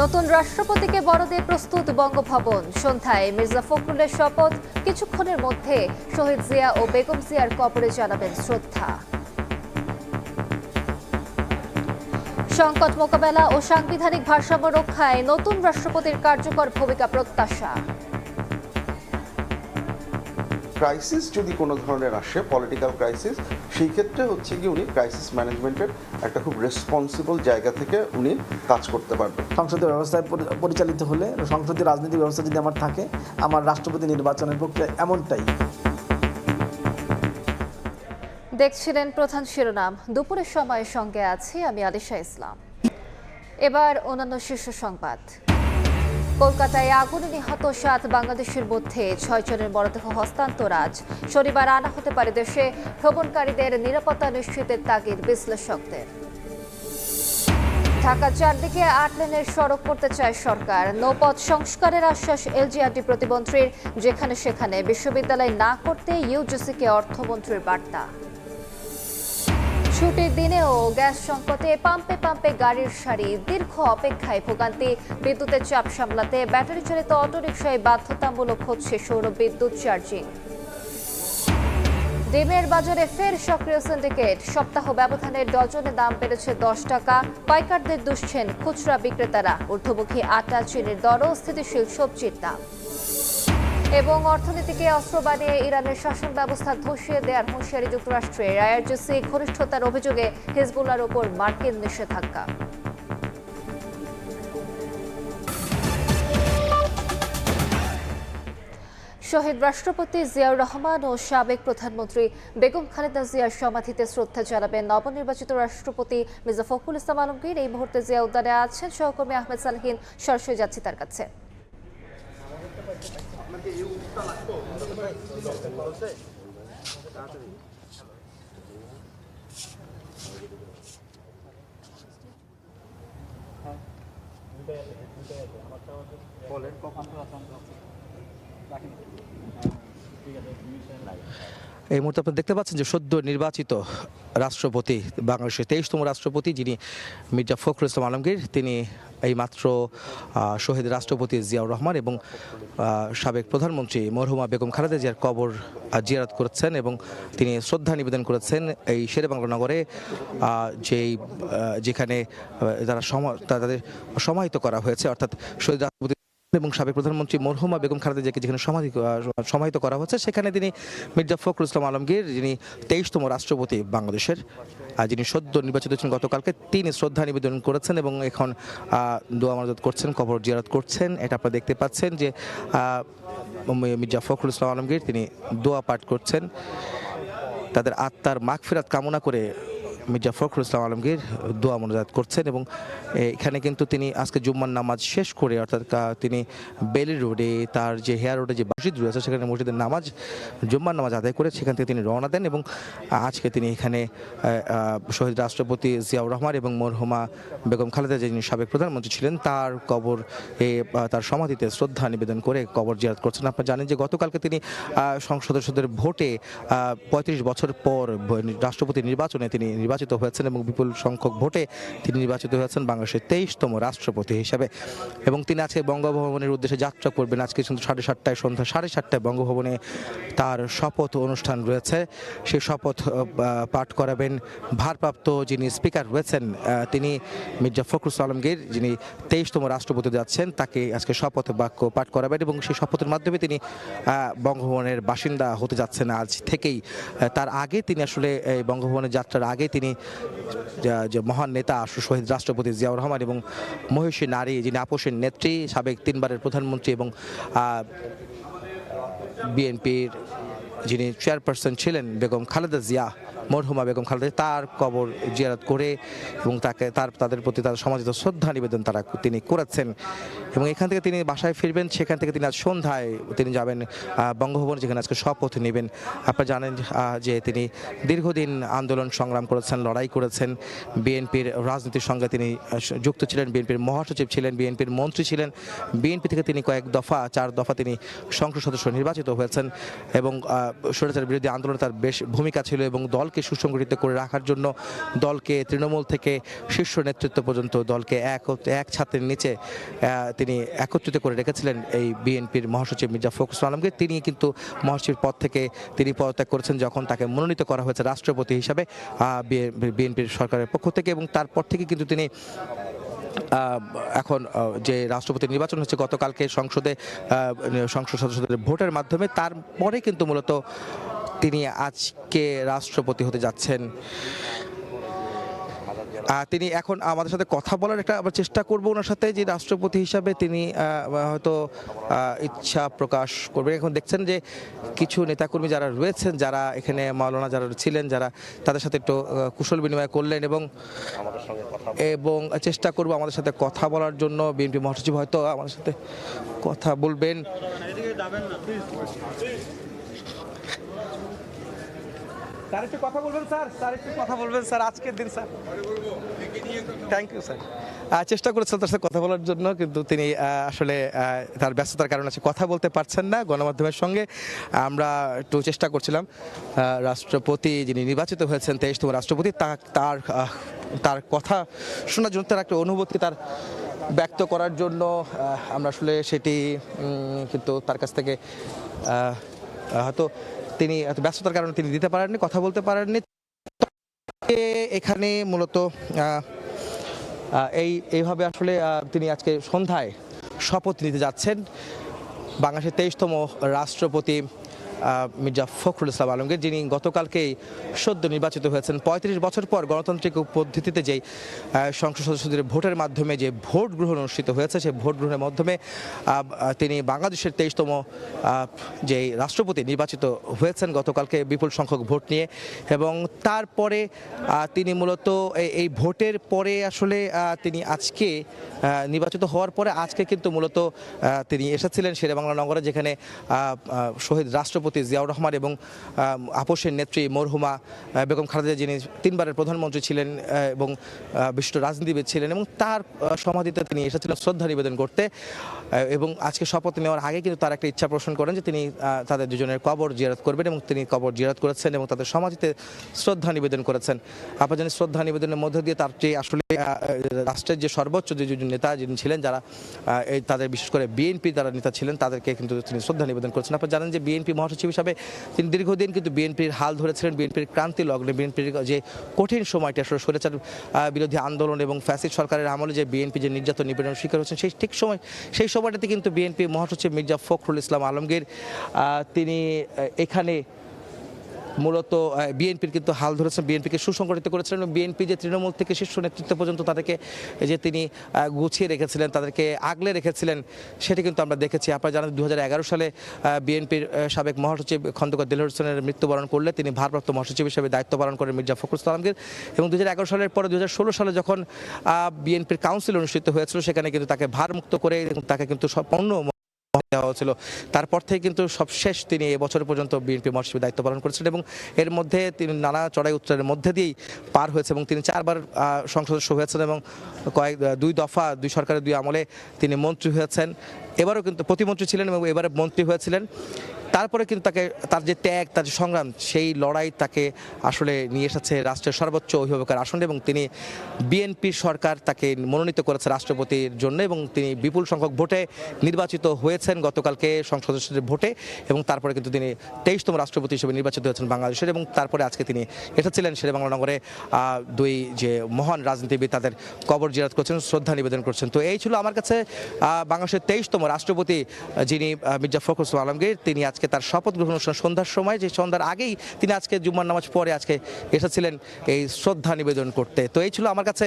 নতুন রাষ্ট্রপতিকে বরদে প্রস্তুত বঙ্গভবন। সন্ধ্যায় মির্জা ফখরুলের শপথ, কিছুক্ষণের মধ্যে শহীদ জিয়া ও বেগম জিয়ার কবরে জানাবেন শ্রদ্ধা। সংকট মোকাবেলা ও সাংবিধানিক ভারসাম্য রক্ষায় নতুন রাষ্ট্রপতির কার্যকর ভূমিকা প্রত্যাশা। ক্রাইসিস যদি কোনো ধরনের আসে, পলিটিক্যাল ক্রাইসিস, সেই ক্ষেত্রে হচ্ছে কি উনি ক্রাইসিস ম্যানেজমেন্টের একটা খুব রেসপন্সিবল জায়গা থেকে উনি কাজ করতে পারবেন। সংসদীয় ব্যবস্থায় পরিচালিত হলে, সংসদীয় রাজনৈতিক ব্যবস্থা যদি আমার থাকে, আমার রাষ্ট্রপতি নির্বাচনের প্রক্রিয়া এমনটাই। দেখছিলেন প্রধান শিরোনাম। দুপুরের সময় সঙ্গে আছি আমি আলিশা ইসলাম। এবার অন্যান্য শীর্ষ সংবাদ। কলকাতায় আগুনে নিহত 7 বাংলাদেশের মধ্যে 6 জনের মরদেহ হস্তান্তর আজ। শনিবার আনা হতে পারে দেশে। ভ্রমণকারীদের নিরাপত্তা নিশ্চিতের তাগিদ বিশ্লেষকদের। ঢাকার চারদিকে 8 লেনের সড়ক করতে চায় সরকার। নৌপথ সংস্কারের আশ্বাস এলজিআরডি প্রতিমন্ত্রীর। যেখানে সেখানে বিশ্ববিদ্যালয় না করতে ইউজিসিকে অর্থমন্ত্রীর বার্তা। ছুটির দিনেও গ্যাস সংকটে পাম্পে পাম্পে গাড়ির সারি, দীর্ঘ অপেক্ষায় ভোগান্তি। বিদ্যুতের চাপ সামলাতে ব্যাটারি চালিত অটোরিকশায় বাধ্যতামূলক হচ্ছে সৌর বিদ্যুৎ চার্জিং। ডিমের বাজারে ফের সক্রিয় সিন্ডিকেট। সপ্তাহ ব্যবধানে ডজনে দাম বেড়েছে 10 টাকা। পাইকারদের দুষছেন খুচরা বিক্রেতারা। ঊর্ধ্বমুখী আটা, চিনির দরও, স্থিতিশীল সবজির দাম। এবং অর্থনীতিকে অস্ত্র বানিয়ে ইরানের শাসন ব্যবস্থা ধসিয়ে দেওয়ার হুঁশিয়ারি যুক্তরাষ্ট্রের। আইআরজিসি ঘনিষ্ঠতার অভিযোগে হিজবুল্লাহর ওপর মার্কিন নিষেধাজ্ঞা। শহীদ রাষ্ট্রপতি জিয়াউর রহমান ও সাবেক প্রধানমন্ত্রী বেগম খালেদা জিয়ার সমাধিতে শ্রদ্ধা জানাবেন নবনির্বাচিত রাষ্ট্রপতি মির্জা ফখরুল ইসলাম আলমগীর। এই মুহূর্তে জিয়া উদ্যানে আছেন সহকর্মী আহমেদ সালেহীন। সরাসরি যাচ্ছি তার কাছে। এই মুহূর্তে আপনারা দেখতে পাচ্ছেন যে সদ্য নির্বাচিত রাষ্ট্রপতি, বাংলাদেশের 23তম রাষ্ট্রপতি যিনি মির্জা ফখরুল ইসলাম আলমগীর, তিনি এইমাত্র শহীদ রাষ্ট্রপতি জিয়াউর রহমান এবং সাবেক প্রধানমন্ত্রী মরহুমা বেগম খালেদা জিয়ার কবর জিয়ারত করেছেন এবং তিনি শ্রদ্ধা নিবেদন করেছেন এই শেরেবাংলা নগরে, যেখানে তাদের সমাহিত করা হয়েছে, অর্থাৎ শহীদ রাষ্ট্রপতি এবং সাবেক প্রধানমন্ত্রী মরহুমা বেগম খালেদা জিয়াকে যেখানে সমাহিত করা হচ্ছে, সেখানে তিনি মির্জা ফখরুল ইসলাম আলমগীর, যিনি 23তম রাষ্ট্রপতি বাংলাদেশের, যিনি সদ্য নির্বাচিত হয়েছেন গতকালকে, তিনি শ্রদ্ধা নিবেদন করেছেন এবং এখন দোয়া মানজাত করছেন, কবর জিয়ারত করছেন। এটা আপনারা দেখতে পাচ্ছেন যে মির্জা ফখরুল ইসলাম আলমগীর তিনি দোয়া পাঠ করছেন, তাদের আত্মার মাগফিরাত কামনা করে মির্জা ফখরুল ইসলাম আলমগীর দোয়া মোনাজাত করছেন। এবং এখানে কিন্তু তিনি আজকে জুম্মার নামাজ শেষ করে, অর্থাৎ তিনি বেলি রোডে, তার যে হেয়ার রোডে যে মসজিদ রয়েছে, সেখানে মসজিদের জুম্মার নামাজ আদায় করে সেখান থেকে তিনি রওনা দেন এবং আজকে তিনি এখানে শহীদ রাষ্ট্রপতি জিয়াউর রহমান এবং মরহুমা বেগম খালেদা, যিনি সাবেক প্রধানমন্ত্রী ছিলেন, তার কবর তার সমাধিতে শ্রদ্ধা নিবেদন করে কবর জিয়ারত করছেন। আপনারা জানেন যে গতকালকে তিনি সংসদ সদস্যদের ভোটে 35 বছর পর রাষ্ট্রপতি নির্বাচনে তিনি নির্বাচিত হয়েছেন এবং বিপুল সংখ্যক ভোটে তিনি নির্বাচিত হয়েছেন বাংলাদেশের 23তম রাষ্ট্রপতি হিসাবে। এবং তিনি আজকে বঙ্গভবনের উদ্দেশ্যে যাত্রা করবেন। আজকে সন্ধ্যা 7:30 বঙ্গভবনে তার শপথ অনুষ্ঠান রয়েছে। সেই শপথ পাঠ করাবেন ভারপ্রাপ্ত যিনি স্পিকার রয়েছেন, তিনি মির্জা ফখরুল ইসলাম আলমগীর, যিনি 23তম রাষ্ট্রপতি যাচ্ছেন, তাকে আজকে শপথ বাক্য পাঠ করাবেন এবং সেই শপথের মাধ্যমে তিনি বঙ্গভবনের বাসিন্দা হতে যাচ্ছেন আজ থেকেই। তার আগে তিনি আসলে বঙ্গভবনের যাত্রার আগে তিনি যে মহান নেতা শহীদ রাষ্ট্রপতি জিয়াউর রহমান এবং মহিষী নারী, যিনি আপোষের নেত্রী, সাবেক 3বারের প্রধানমন্ত্রী এবং বিএনপির যিনি চেয়ারপারসন ছিলেন বেগম খালেদা জিয়া, মরহুমা বেগম খালেদা, তার কবর জিয়ারত করে এবং তাদের প্রতি তার সমাজিত শ্রদ্ধা নিবেদন তিনি করেছেন। এবং এখান থেকে তিনি বাসায় ফিরবেন। সেখান থেকে তিনি আজ সন্ধ্যায় তিনি যাবেন বঙ্গভবনে, যেখানে আজকে শপথ নেবেন। আপনারা জানেন যে তিনি দীর্ঘদিন আন্দোলন সংগ্রাম করেছেন, লড়াই করেছেন, বিএনপির রাজনীতির সঙ্গে তিনি যুক্ত ছিলেন, বিএনপির মহাসচিব ছিলেন, বিএনপির মন্ত্রী ছিলেন। বিএনপি থেকে তিনি 4 দফা তিনি সংসদ সদস্য নির্বাচিত হয়েছেন এবং স্বৈরাচার বিরোধী আন্দোলনে তার বেশ ভূমিকা ছিল এবং দলকে দলকে সুসংগঠিত করে রাখার জন্য দলকে তৃণমূল থেকে শীর্ষ নেতৃত্ব পর্যন্ত দলকে এক ছাত্রের নিচে তিনি একত্রিত করে রেখেছিলেন এই বিএনপির মহাসচিব মির্জা ফখরুল আলমগীর। তিনি কিন্তু মহাসচিবের পদ থেকে তিনি পদত্যাগ করেছেন যখন তাকে মনোনীত করা হয়েছে রাষ্ট্রপতি হিসাবে বিএনপির সরকারের পক্ষ থেকে, এবং তারপর থেকে কিন্তু তিনি এখন যে রাষ্ট্রপতি নির্বাচন হচ্ছে গতকালকে সংসদ সদস্যদের ভোটের মাধ্যমে, তারপরে কিন্তু মূলত তিনি আজকে রাষ্ট্রপতি হতে যাচ্ছেন। তিনি এখন আমাদের সাথে কথা বলার একটা আমরা চেষ্টা করব ওনার সাথে, যে রাষ্ট্রপতি হিসাবে তিনি হয়তো ইচ্ছা প্রকাশ করবেন। এখন দেখছেন যে কিছু নেতাকর্মী যারা রয়েছেন, যারা এখানে মাওলানা যারা ছিলেন, যারা তাদের সাথে একটু কুশল বিনিময় করলেন এবং চেষ্টা করব আমাদের সাথে কথা বলার জন্য। বিএনপি মহাসচিব হয়তো আমাদের সাথে কথা বলবেন। স্যার একটু কথা বলবেন স্যার আজকের দিন স্যার। Thank you sir. চেষ্টা করেছেন তার সাথে কথা বলার জন্য, কিন্তু তিনি আসলে তার ব্যস্ততার কারণে কথা বলতে পারছেন না গণমাধ্যমের সঙ্গে। আমরা একটু চেষ্টা করছিলাম রাষ্ট্রপতি যিনি নির্বাচিত হয়েছেন 23তম রাষ্ট্রপতি, তার কথা শোনার জন্য, তার একটা অনুভূতি তার ব্যক্ত করার জন্য আমরা আসলে সেটি কিন্তু তার কাছ থেকে হয়তো তিনি এত ব্যস্ততার কারণে তিনি দিতে পারেননি, কথা বলতে পারেননি। এখানে মূলত এইভাবে আসলে তিনি আজকে সন্ধ্যায় শপথ নিতে যাচ্ছেন বাংলাদেশের 23তম রাষ্ট্রপতি মির্জা ফখরুল ইসলাম আলমগীর, যিনি গতকালকেই সদ্য নির্বাচিত হয়েছেন। 35 বছর পর গণতান্ত্রিক পদ্ধতিতে যেই সংসদ সদস্যদের ভোটের মাধ্যমে যে ভোট গ্রহণ অনুষ্ঠিত হয়েছে, সেই ভোট গ্রহণের মাধ্যমে তিনি বাংলাদেশের 23তম যেই রাষ্ট্রপতি নির্বাচিত হয়েছেন গতকালকে বিপুল সংখ্যক ভোট নিয়ে। এবং তারপরে তিনি মূলত এই ভোটের পরে আসলে তিনি আজকে নির্বাচিত হওয়ার পরে আজকে কিন্তু মূলত তিনি এসেছিলেন শেরেবাংলা নগরে, যেখানে শহীদ রাষ্ট্রপতি জিয়াউর রহমান এবং আপসের নেত্রী মরহুমা বেগম খালেদা, যিনি 3বারের প্রধানমন্ত্রী ছিলেন এবং বিশিষ্ট রাজনীতিবিদ ছিলেন, এবং তার সমাধিতে তিনি এসেছিলেন শ্রদ্ধা নিবেদন করতে। এবং আজকে শপথ নেওয়ার আগে কিন্তু তার একটা ইচ্ছা পোষণ করেন যে তিনি তাদের দুজনের কবর জিয়ারত করবেন, এবং তিনি কবর জিয়ারত করেছেন এবং তাদের সমাধিতে শ্রদ্ধা নিবেদন করেছেন। আপনারা জানেন শ্রদ্ধা নিবেদনের মধ্যে দিয়ে তার যে আসলে রাষ্ট্রের যে সর্বোচ্চ যে নেতা যিনি ছিলেন, যারা তাদের বিশেষ করে বিএনপি যারা নেতা ছিলেন, তাদেরকে কিন্তু তিনি শ্রদ্ধা নিবেদন করেছেন। আপনারা জানেন যে বিএনপি মহাসচিব হিসাবে তিনি দীর্ঘদিন কিন্তু বিএনপির হাল ধরেছিলেন। বিএনপির ক্রান্তি লগ্নে, বিএনপির যে কঠিন সময়টা আসলে স্বৈরাচার বিরোধী আন্দোলন এবং ফ্যাসিস্ট সরকারের আমলে যে বিএনপি যে নির্যাতন নিপীড়নের শিকার হচ্ছেন, সেই সময়টাতে কিন্তু বিএনপি মহাসচিব মির্জা ফখরুল ইসলাম আলমগীর তিনি এখানে মূলত বিএনপির কিন্তু হাল ধরেছেন, বিএনপিকে সুসংগঠিত করেছিলেন। বিএনপি যে তৃণমূল থেকে শীর্ষ নেতৃত্ব পর্যন্ত তাদেরকে যে তিনি গুছিয়ে রেখেছিলেন, তাদেরকে আগলে রেখেছিলেন, সেটি কিন্তু আমরা দেখেছি। আপনারা জানেন 2011 সালে বিএনপির সাবেক মহাসচিব খন্দকার দেলোয়ার হোসেনের মৃত্যুবরণ করলে তিনি ভারপ্রাপ্ত মহাসচিব হিসেবে দায়িত্ব পালন করেন মির্জা ফখরুল ইসলাম আলমগীর। এবং 2011 সালের পরে 2016 সালে যখন বিএনপির কাউন্সিল অনুষ্ঠিত হয়েছিল, সেখানে কিন্তু তাকে ভারমুক্ত করে তাকে কিন্তু সম্পূর্ণ দেওয়া হয়েছিল। তারপর থেকে কিন্তু সবশেষ তিনি এবছর পর্যন্ত বিএনপি মহাসচিবের দায়িত্ব পালন করেছিলেন, এবং এর মধ্যে তিনি নানা চড়াই উত্তরের মধ্যে দিয়েই পার হয়েছে, এবং তিনি 4বার সংসদ সদস্য হয়েছেন এবং 2 দফা 2 সরকারের 2 আমলে তিনি মন্ত্রী হয়েছেন। এবারও কিন্তু প্রতিমন্ত্রী ছিলেন এবং এবারে মন্ত্রী হয়েছিলেন। তারপরে কিন্তু তাকে তার যে ত্যাগ, তার যে সংগ্রাম, সেই লড়াই তাকে আসলে নিয়ে এসেছে রাষ্ট্রের সর্বোচ্চ অভিভাবকের আসনে, এবং তিনি বিএনপির সরকার তাকে মনোনীত করেছে রাষ্ট্রপতির জন্য, এবং তিনি বিপুল সংখ্যক ভোটে নির্বাচিত হয়েছেন গতকালকে সংসদ সদস্যদের ভোটে, এবং তারপরে কিন্তু তিনি 23তম রাষ্ট্রপতি হিসেবে নির্বাচিত হয়েছেন বাংলাদেশের। এবং তারপরে আজকে তিনি এসেছিলেন শেরেবাংলা নগরে 2 যে মহান রাজনীতিবিদ তাদের কবর জিয়ারত করছেন, শ্রদ্ধা নিবেদন করছেন। তো এই ছিল আমার কাছে বাংলাদেশের 23তম রাষ্ট্রপতি যিনি মির্জা ফখরুল ইসলাম আলমগীর। তিনি আজকে তার শপথ গ্রহণ অনুষ্ঠান সন্ধ্যার সময়, যে সন্ধ্যার আগেই তিনি আজকে জুম্মার নামাজ পরে আজকে এসেছিলেন এই শ্রদ্ধা নিবেদন করতে। তো এই ছিল আমার কাছে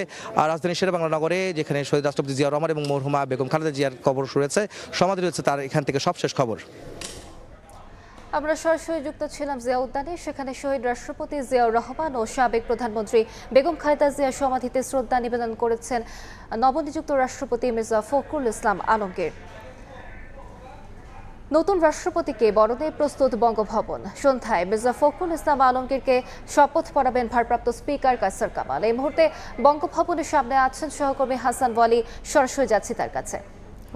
রাজধানী শেরেবাংলা নগরে, যেখানে শহীদ রাষ্ট্রপতি জিয়াউর রহমান এবং মরহুমা বেগম খালেদা জিয়ার কবর রয়েছে, সমাধি রয়েছে, তার এখান থেকে সবশেষ খবর। আমরা সরাসরি যুক্ত ছিলাম জিয়া উদ্যানে, সেখানে শহীদ রাষ্ট্রপতি জিয়াউর রহমান ও সাবেক প্রধানমন্ত্রী বেগম খালেদা জিয়ার সমাধিতে শ্রদ্ধা নিবেদন করেছেন নবনিযুক্ত রাষ্ট্রপতি মির্জা ফখরুল ইসলাম আলমগীর। নতুন রাষ্ট্রপতিকে বরণে প্রস্তুত বঙ্গভবন। সন্ধ্যায় মির্জা ফখরুল ইসলাম আলমগীরকে শপথ পড়াবেন ভারপ্রাপ্ত স্পিকার কায়সার কামাল। এই মুহূর্তে বঙ্গভবনের সামনে আছেন সহকর্মী হাসান ওয়ালি, সরাসরি যাচ্ছি তার কাছে।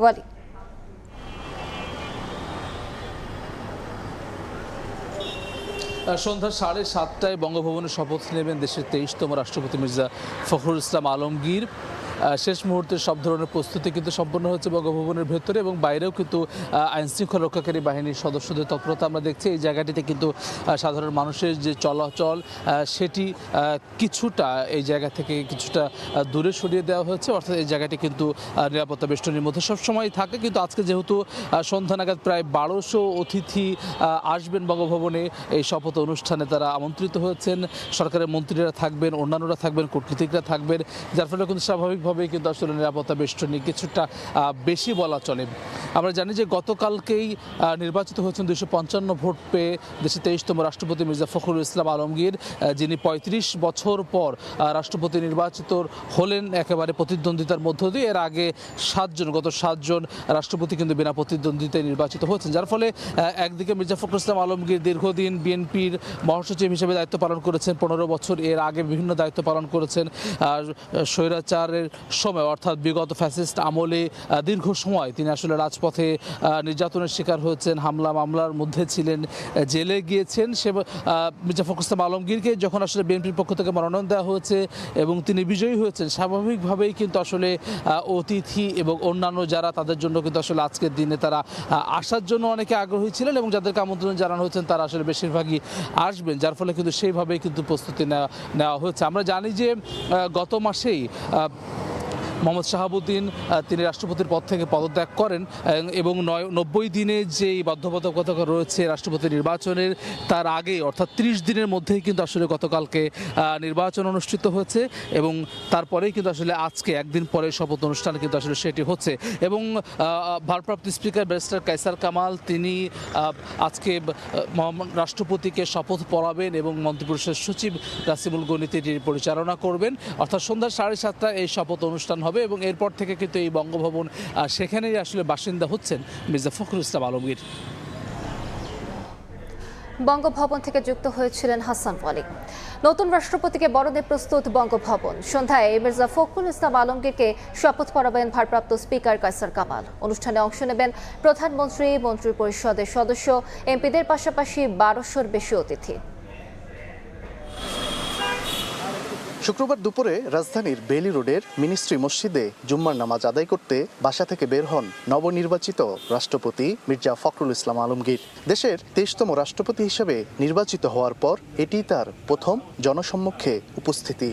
ওয়ালি, সন্ধ্যা 7:30টায় বঙ্গভবনে শপথ নেবেন দেশের 23তম রাষ্ট্রপতি মির্জা ফখরুল ইসলাম আলমগীর। শেষ মুহূর্তে সব ধরনের প্রস্তুতি কিন্তু সম্পন্ন হচ্ছে বঙ্গভবনের ভেতরে এবং বাইরেও কিন্তু আইন শৃঙ্খলা রক্ষাকারী বাহিনীর সদস্যদের তৎপরতা আমরা দেখছি। এই জায়গাটিতে কিন্তু সাধারণ মানুষের যে চলাচল সেটি কিছুটা এই জায়গা থেকে কিছুটা দূরে সরিয়ে দেওয়া হয়েছে, অর্থাৎ এই জায়গাটি কিন্তু নিরাপত্তা বেষ্টনীর মধ্যে সবসময় থাকে। কিন্তু আজকে যেহেতু সন্ধ্যা নাগাদ প্রায় 1200 অতিথি আসবেন বঙ্গভবনে, এই শপথ অনুষ্ঠানে তারা আমন্ত্রিত হয়েছেন। সরকারের মন্ত্রীরা থাকবেন, অন্যান্যরা থাকবেন, কূটনীতিকরা থাকবেন, যার ফলে কিন্তু স্বাভাবিকভাবেই কিন্তু আসলে নিরাপত্তা বেষ্টনী কিছুটা বেশি বলা চলে। আমরা জানি যে গতকালকেই নির্বাচিত হয়েছেন 255 ভোট পেয়ে দেশের 23তম রাষ্ট্রপতি মির্জা ফখরুল ইসলাম আলমগীর, যিনি 35 বছর পর রাষ্ট্রপতি নির্বাচিত হলেন একেবারে প্রতিদ্বন্দ্বিতার মধ্য দিয়ে। এর আগে গত 7 জন রাষ্ট্রপতি কিন্তু বিনা প্রতিদ্বন্দ্বিতায় নির্বাচিত হয়েছেন, যার ফলে একদিকে মির্জা ফখরুল ইসলাম আলমগীর দীর্ঘদিন বিএনপির মহাসচিব হিসেবে দায়িত্ব পালন করেছেন 15 বছর। এর আগে বিভিন্ন দায়িত্ব পালন করেছেন। স্বৈরাচারের সময় অর্থাৎ বিগত ফ্যাসিস্ট আমলে দীর্ঘ সময় তিনি আসলে রাজপথে নির্যাতনের শিকার হয়েছেন, হামলা মামলার মধ্যে ছিলেন, জেলে গিয়েছেন। সে মির্জা ফখরুল ইসলাম আলমগীরকে যখন আসলে বিএনপির পক্ষ থেকে মনোনয়ন দেওয়া হয়েছে এবং তিনি বিজয়ী হয়েছেন, স্বাভাবিকভাবেই কিন্তু আসলে অতিথি এবং অন্যান্য যারা তাদের জন্য কিন্তু আসলে আজকের দিনে তারা আসার জন্য অনেকে আগ্রহী ছিলেন এবং যাদেরকে আমন্ত্রণ জানানো হয়েছেন তারা আসলে বেশিরভাগই আসবেন, যার ফলে কিন্তু সেইভাবেই কিন্তু প্রস্তুতি নেওয়া হয়েছে। আমরা জানি যে গত মাসেই মোহাম্মদ শাহাবুদ্দিন তিনি রাষ্ট্রপতির পদ থেকে পদত্যাগ করেন এবং 90 দিনে যে বাধ্যবাধকতা রয়েছে রাষ্ট্রপতি নির্বাচনের, তার আগে অর্থাৎ 30 দিনের মধ্যেই কিন্তু আসলে গতকালকে নির্বাচন অনুষ্ঠিত হয়েছে এবং তারপরেই কিন্তু আসলে আজকে একদিন পরে শপথ অনুষ্ঠান কিন্তু আসলে সেটি হচ্ছে। এবং ভারপ্রাপ্ত স্পিকার ব্যারিস্টার কায়সার কামাল তিনি আজকে রাষ্ট্রপতিকে শপথ পড়াবেন এবং মন্ত্রিপরিষদের সচিব রাসিমুল গনি তিনি পরিচালনা করবেন। অর্থাৎ সন্ধ্যা 7:30টায় এই শপথ অনুষ্ঠান হবে এবং এরপর থেকে কিন্তু এই বঙ্গভবন সেখানেই আসলে বাসিন্দা হচ্ছেন মির্জা ফখরুল ইসলাম আলমগীর। বঙ্গভবন থেকে যুক্ত হয়েছিলেন হাসান ওয়ালি। নতুন রাষ্ট্রপতিকে বরণে প্রস্তুত বঙ্গভবন। সন্ধ্যায় মির্জা ফখরুল ইসলাম আলমগীরকে শপথ পড়াবেন ভারপ্রাপ্ত স্পিকার কায়সার কামাল। অনুষ্ঠানে অংশ নেবেন প্রধানমন্ত্রী, মন্ত্রিপরিষদের সদস্য, এমপিদের পাশাপাশি 1200-র বেশি অতিথি। শুক্রবার দুপুরে রাজধানীর বেইলি রোডের মিনিস্ট্রি মসজিদে জুম্মার নামাজ আদায় করতে বাসা থেকে বের হন নবনির্বাচিত রাষ্ট্রপতি মির্জা ফখরুল ইসলাম আলমগীর। দেশের 23তম রাষ্ট্রপতি হিসেবে নির্বাচিত হওয়ার পর এটি তার প্রথম জনসম্মুখে উপস্থিতি।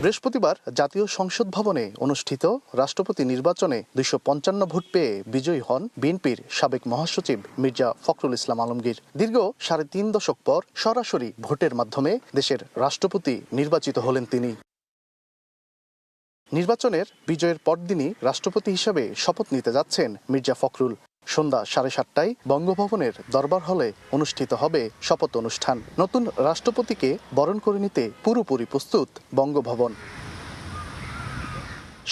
বৃহস্পতিবার জাতীয় সংসদ ভবনে অনুষ্ঠিত রাষ্ট্রপতি নির্বাচনে 255 ভোট পেয়ে বিজয়ী হন বিএনপির সাবেক মহাসচিব মির্জা ফখরুল ইসলাম আলমগীর। দীর্ঘ 3.5 দশক পর সরাসরি ভোটের মাধ্যমে দেশের রাষ্ট্রপতি নির্বাচিত হলেন তিনি। নির্বাচনের বিজয়ের পরদিনই রাষ্ট্রপতি হিসেবে শপথ নিতে যাচ্ছেন মির্জা ফখরুল। সন্ধ্যা 7:30টায় বঙ্গভবনের দরবার হলে অনুষ্ঠিত হবে শপথ অনুষ্ঠান। নতুন রাষ্ট্রপতিকে বরণ করে নিতে পুরোপুরি প্রস্তুত বঙ্গভবন।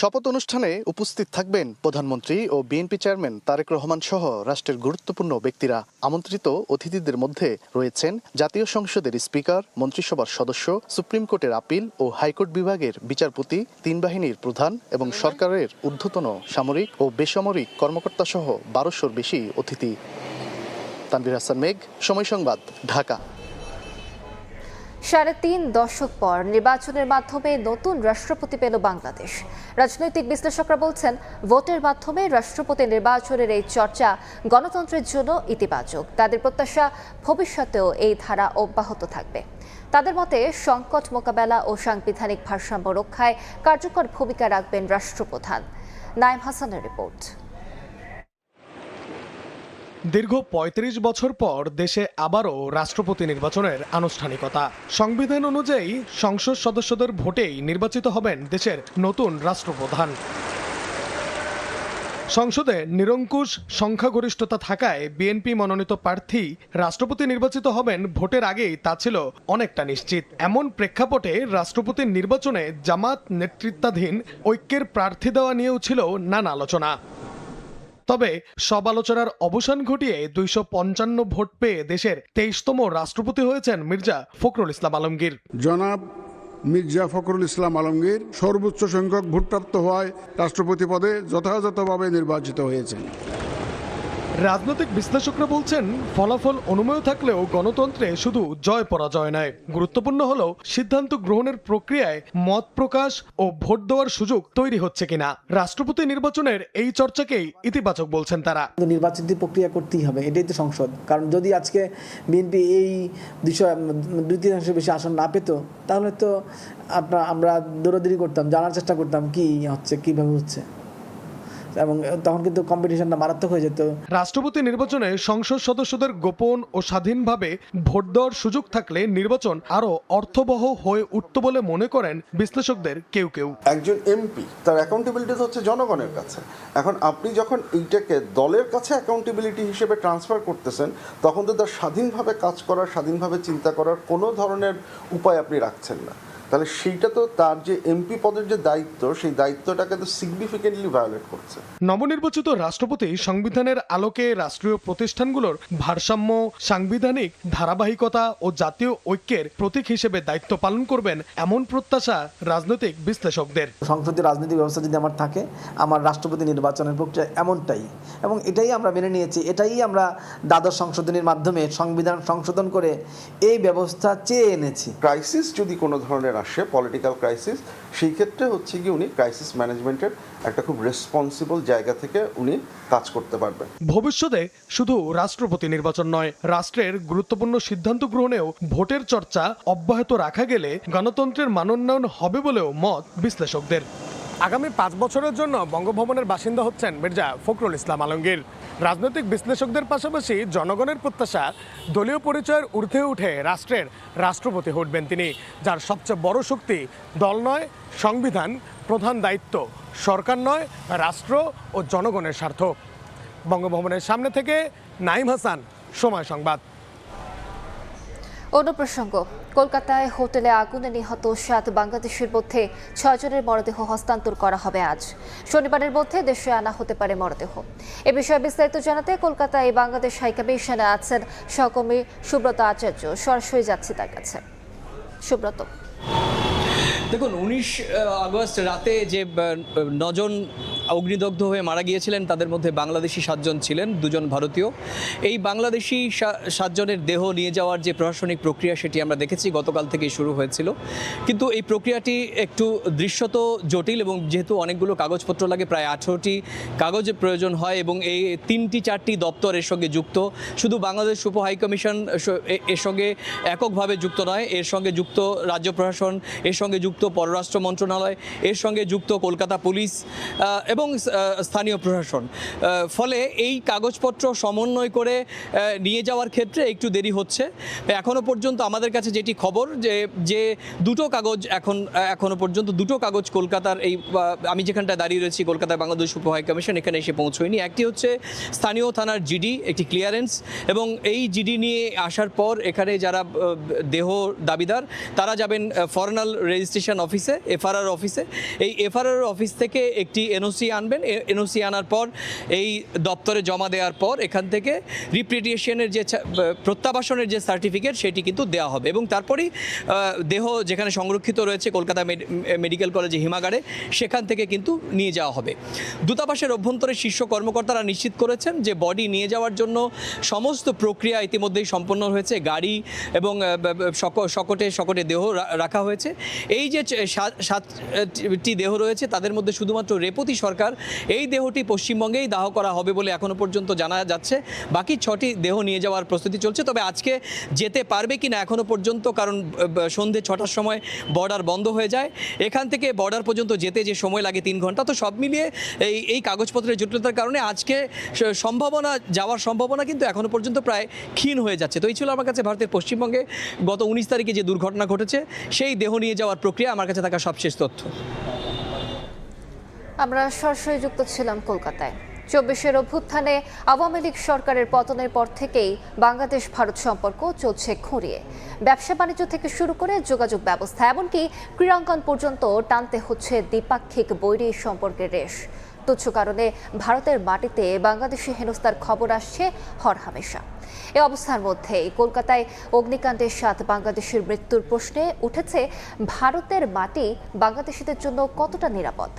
শপথ অনুষ্ঠানে উপস্থিত থাকবেন প্রধানমন্ত্রী ও বিএনপি চেয়ারম্যান তারেক রহমান সহ রাষ্ট্রের গুরুত্বপূর্ণ ব্যক্তিরা। আমন্ত্রিত অতিথিদের মধ্যে রয়েছেন জাতীয় সংসদের স্পিকার, মন্ত্রিসভার সদস্য, সুপ্রিম কোর্টের আপিল ও হাইকোর্ট বিভাগের বিচারপতি, 3 বাহিনীর প্রধান এবং সরকারের ঊর্ধ্বতন সামরিক ও বেসামরিক কর্মকর্তা সহ 1200-র বেশি অতিথি। তানভীর হাসান মেঘ, সময় সংবাদ, ঢাকা। 3.5 দশক পর নির্বাচনের মাধ্যমে নতুন রাষ্ট্রপতি পেল বাংলাদেশ। রাজনৈতিক বিশ্লেষকরা বলছেন, ভোটের মাধ্যমে রাষ্ট্রপতি নির্বাচনের এই চর্চা গণতন্ত্রের জন্য ইতিবাচক। তাদের প্রত্যাশা ভবিষ্যতেও এই ধারা অব্যাহত থাকবে। তাদের মতে সংকট মোকাবেলা ও সাংবিধানিক ভারসাম্য রক্ষায় কার্যকর ভূমিকা রাখবেন রাষ্ট্রপ্রধান। নাইম হাসানের রিপোর্ট। দীর্ঘ 35 বছর পর দেশে আবারও রাষ্ট্রপতি নির্বাচনের আনুষ্ঠানিকতা। সংবিধান অনুযায়ী সংসদ সদস্যদের ভোটেই নির্বাচিত হবেন দেশের নতুন রাষ্ট্রপ্রধান। সংসদে নিরঙ্কুশ সংখ্যাগরিষ্ঠতা থাকায় বিএনপি মনোনীত প্রার্থী রাষ্ট্রপতি নির্বাচিত হবেন ভোটের আগেই তা ছিল অনেকটা নিশ্চিত। এমন প্রেক্ষাপটে রাষ্ট্রপতির নির্বাচনে জামাত নেতৃত্বাধীন ঐক্যের প্রার্থী দেওয়া নিয়েও ছিল নানা আলোচনা। তবে সব আলোচনার অবসান ঘটিয়ে 255 ভোট পেয়ে দেশের 23তম রাষ্ট্রপতি হয়েছেন মির্জা ফখরুল ইসলাম আলমগীর। জনাব মির্জা ফখরুল ইসলাম আলমগীর সর্বোচ্চ সংখ্যক ভোটপ্রাপ্ত হওয়ায় রাষ্ট্রপতি পদে যথাযথভাবে নির্বাচিত হয়েছেন। রাজনৈতিক বিশ্লেষকরা বলছেন ফলাফল অনুমেয় থাকলেও গণতন্ত্রে শুধু জয় পরাজয় নয়, গুরুত্বপূর্ণ হলো সিদ্ধান্ত গ্রহণের প্রক্রিয়ায় মত প্রকাশ ও ভোট দেওয়ার সুযোগ তৈরি হচ্ছে কিনা। রাষ্ট্রপতি নির্বাচনের এই চর্চাকেই ইতিবাচক বলছেন তারা। নির্বাচন প্রক্রিয়া করতেই হবে, এটাই তো সংসদ। কারণ যদি আজকে বিএনপি এই 2/3 বেশি আসন না পেত, তাহলে তো আমরা দৌড়াদৌড়ি করতাম, জানার চেষ্টা করতাম কি হচ্ছে, কিভাবে হচ্ছে, এবং তখন কিন্তু কম্পিটিশনটা মারাত্মক হয়ে যেত। রাষ্ট্রপতি নির্বাচনে সংসদ সদস্যদের গোপন ও স্বাধীনভাবে ভোট দেওয়ার সুযোগ থাকলে নির্বাচন আরো অর্থবহ হয়ে উঠত বলে মনে করেন বিশ্লেষকদের কেউ কেউ। একজন এমপি তার অ্যাকাউন্টেবিলিটি হচ্ছে জনগণের কাছে। এখন আপনি যখন এইটাকে দলের কাছে অ্যাকাউন্টেবিলিটি হিসেবে ট্রান্সফার করতেছেন, তখন তো তার স্বাধীনভাবে কাজ করার, স্বাধীনভাবে চিন্তা করার কোনো ধরনের উপায় আপনি রাখছেন না। তাহলে সেইটা তো তার যে এমপি পদের যে দায়িত্ব, সেই দায়িত্বটাকে তো সিগনিফিকেন্টলি ভায়োলেট করছে। নবনির্বাচিত রাষ্ট্রপতি সংবিধানের আলোকে রাষ্ট্রীয় প্রতিষ্ঠানগুলোর ভারসাম্য, সাংবিধানিক ধারাবাহিকতা ও জাতীয় ঐক্যের প্রতীক হিসেবে দায়িত্ব পালন করবেন, এমন প্রত্যাশা রাজনৈতিক বিশ্লেষকদের। সংসদীয় রাজনৈতিক ব্যবস্থা যদি আমার থাকে, আমার রাষ্ট্রপতি নির্বাচনের প্রক্রিয়া এমনটাই, এবং এটাই আমরা মেনে নিয়েছি, এটাই আমরা দ্বাদশ সংশোধনীর মাধ্যমে সংবিধান সংশোধন করে এই ব্যবস্থা চেয়ে এনেছি। ক্রাইসিস যদি কোনো ধরনের আসে, পলিটিক্যাল ক্রাইসিস, সেই ক্ষেত্রে হচ্ছে কি উনি ক্রাইসিস ম্যানেজমেন্টের একটা খুব রেসপন্সিবল জায়গা থেকে উনি কাজ করতে পারবেন। ভবিষ্যতে শুধু রাষ্ট্রপতি নির্বাচন নয়, রাষ্ট্রের গুরুত্বপূর্ণ সিদ্ধান্ত গ্রহণেও ভোটের চর্চা অব্যাহত রাখা গেলে গণতন্ত্রের মানোন্নয়ন হবে বলেও মত বিশ্লেষকদের। আগামী 5 বছরের জন্য বঙ্গভবনের বাসিন্দা হচ্ছেন মির্জা ফখরুল ইসলাম আলমগীর। রাজনৈতিক বিশ্লেষকদের পাশাপাশি জনগণের প্রত্যাশা, দলীয় পরিচয়ের ঊর্ধ্বে উঠে রাষ্ট্রের রাষ্ট্রপতি হবেন তিনি, যার সবচেয়ে বড় শক্তি দল নয়, সংবিধান, প্রধান দায়িত্ব সরকার নয়, রাষ্ট্র ও জনগণের স্বার্থ। বঙ্গভবনের সামনে থেকে নাইম হাসান, সময় সংবাদ। অন্য প্রসঙ্গ, কলকাতায় হোটেলে আগুনে নিহত 7 বাংলাদেশের মধ্যে 6 জনের মরদেহ হস্তান্তর করা হবে আজ। শনিবারের মধ্যে দেশে আনা হতে পারে মরদেহ। এ বিষয়ে বিস্তারিত জানাতে কলকাতায় বাংলাদেশ হাইকমিশনে আছেন সহকর্মী সুব্রত আচার্য। সরাসরি যাচ্ছি তার কাছে। সুব্রত, দেখুন, 19 আগস্ট রাতে যে 9 জন অগ্নিদগ্ধ হয়ে মারা গিয়েছিলেন, তাদের মধ্যে বাংলাদেশি 7 জন ছিলেন, 2 জন ভারতীয়। এই বাংলাদেশি 7 জনের দেহ নিয়ে যাওয়ার যে প্রশাসনিক প্রক্রিয়া, সেটি আমরা দেখেছি গতকাল থেকেই শুরু হয়েছিল। কিন্তু এই প্রক্রিয়াটি একটু দৃশ্যত জটিল, এবং যেহেতু অনেকগুলো কাগজপত্র লাগে, প্রায় 18টি কাগজের প্রয়োজন হয়, এবং এই 3-4টি দপ্তর এর সঙ্গে যুক্ত। শুধু বাংলাদেশ উপ হাইকমিশন এর সঙ্গে এককভাবে যুক্ত নয়, এর সঙ্গে যুক্ত রাজ্য প্রশাসন, এর সঙ্গে যুক্ত পররাষ্ট্র মন্ত্রণালয়, এর সঙ্গে যুক্ত কলকাতা পুলিশ এবং স্থানীয় প্রশাসন। ফলে এই কাগজপত্র সমন্বয় করে নিয়ে যাওয়ার ক্ষেত্রে একটু দেরি হচ্ছে। এখনও পর্যন্ত আমাদের কাছে যেটি খবর, যে 2টো কাগজ এখনও পর্যন্ত 2টো কাগজ কলকাতার এই আমি যেখানটায় দাঁড়িয়ে রয়েছি, কলকাতায় বাংলাদেশ উপ হাইকমিশন, এখানে এসে পৌঁছয়নি। একটি হচ্ছে স্থানীয় থানার জিডি, একটি ক্লিয়ারেন্স, এবং এই জিডি নিয়ে আসার পর এখানে যারা দেহ দাবিদার, তারা যাবেন ফরেনাল রেজিস্ট্রেশন অফিসে, এফআরআর অফিসে। এই এফআরআর অফিস থেকে একটি এনওসি আনবেন। এনওসি আনার পর এই দপ্তরে জমা দেওয়ার পর এখান থেকে রিপ্রিটিয়েশনের যে প্রত্যাবাসনের যে সার্টিফিকেট, সেটি কিন্তু দেওয়া হবে, এবং তারপরেই দেহ যেখানে সংরক্ষিত রয়েছে কলকাতা মেডিকেল কলেজে হিমাগারে, সেখান থেকে কিন্তু নিয়ে যাওয়া হবে। দূতাবাসের অভ্যন্তরে শীর্ষ কর্মকর্তারা নিশ্চিত করেছেন যে বডি নিয়ে যাওয়ার জন্য সমস্ত প্রক্রিয়া ইতিমধ্যেই সম্পন্ন হয়েছে। গাড়ি এবং শকটে দেহ রাখা হয়েছে। এই যে 7টি দেহ রয়েছে, তাদের মধ্যে শুধুমাত্র রেপতি সরকার এই দেহটি পশ্চিমবঙ্গেই দাহ করা হবে বলে এখনও পর্যন্ত জানা যাচ্ছে। বাকি 6টি দেহ নিয়ে যাওয়ার প্রস্তুতি চলছে। তবে আজকে যেতে পারবে কিনা এখনও পর্যন্ত, কারণ সন্ধে 6টার সময় বর্ডার বন্ধ হয়ে যায়। এখান থেকে বর্ডার পর্যন্ত যেতে যে সময় লাগে 3 ঘন্টা। তো সব মিলিয়ে এই কাগজপত্রের জটিলতার কারণে আজকে যাওয়ার সম্ভাবনা কিন্তু এখনও পর্যন্ত প্রায় ক্ষীণ হয়ে যাচ্ছে। তো এই ছিল আমার কাছে ভারতের পশ্চিমবঙ্গে গত 19 তারিখে যে দুর্ঘটনা ঘটেছে, সেই দেহ নিয়ে যাওয়ার প্রক্রিয়া আমার কাছে থাকা সবশেষ তথ্য। আমরা সরাসরি যুক্ত ছিলাম কলকাতায়। 24-এর অভ্যুত্থানে আওয়ামী লীগ সরকারের পতনের পর থেকেই বাংলাদেশ ভারত সম্পর্ক চলছে খুঁড়িয়ে। ব্যবসা বাণিজ্য থেকে শুরু করে যোগাযোগ ব্যবস্থা, এমনকি ক্রীড়াঙ্গন পর্যন্ত টানতে হচ্ছে দ্বিপাক্ষিক বৈরী সম্পর্কের রেশ। তুচ্ছ কারণে ভারতের মাটিতে বাংলাদেশি হেনস্থার খবর আসছে হরহামেশা। এ অবস্থার মধ্যেই কলকাতায় অগ্নিকাণ্ডের 7 বাংলাদেশের মৃত্যুর প্রশ্নে উঠেছে ভারতের মাটি বাংলাদেশিদের জন্য কতটা নিরাপদ।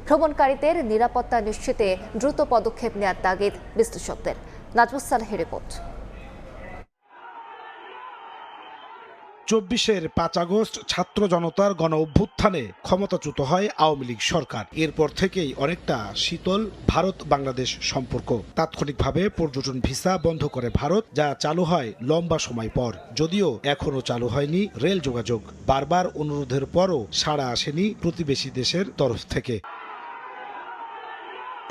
ভ্রমণকারীদের নিরাপত্তা নিশ্চিতে দ্রুত পদক্ষেপ নেওয়ার তাগিদ বিশ্লেষকদের। নাজমুস সালেহের রিপোর্ট। ২৪-এর ৫ আগস্ট ছাত্র জনতার গণ অভ্যুত্থানে ক্ষমতাচ্যুত হয় আওয়ামী লীগ সরকার। এরপর থেকেই অনেকটা শীতল ভারত বাংলাদেশ সম্পর্ক। তাৎক্ষণিকভাবে পর্যটন ভিসা বন্ধ করে ভারত, যা চালু হয় লম্বা সময় পর। যদিও এখনো চালু হয়নি রেল যোগাযোগ। বারবার অনুরোধের পরও সাড়া আসেনি প্রতিবেশী দেশের তরফ থেকে।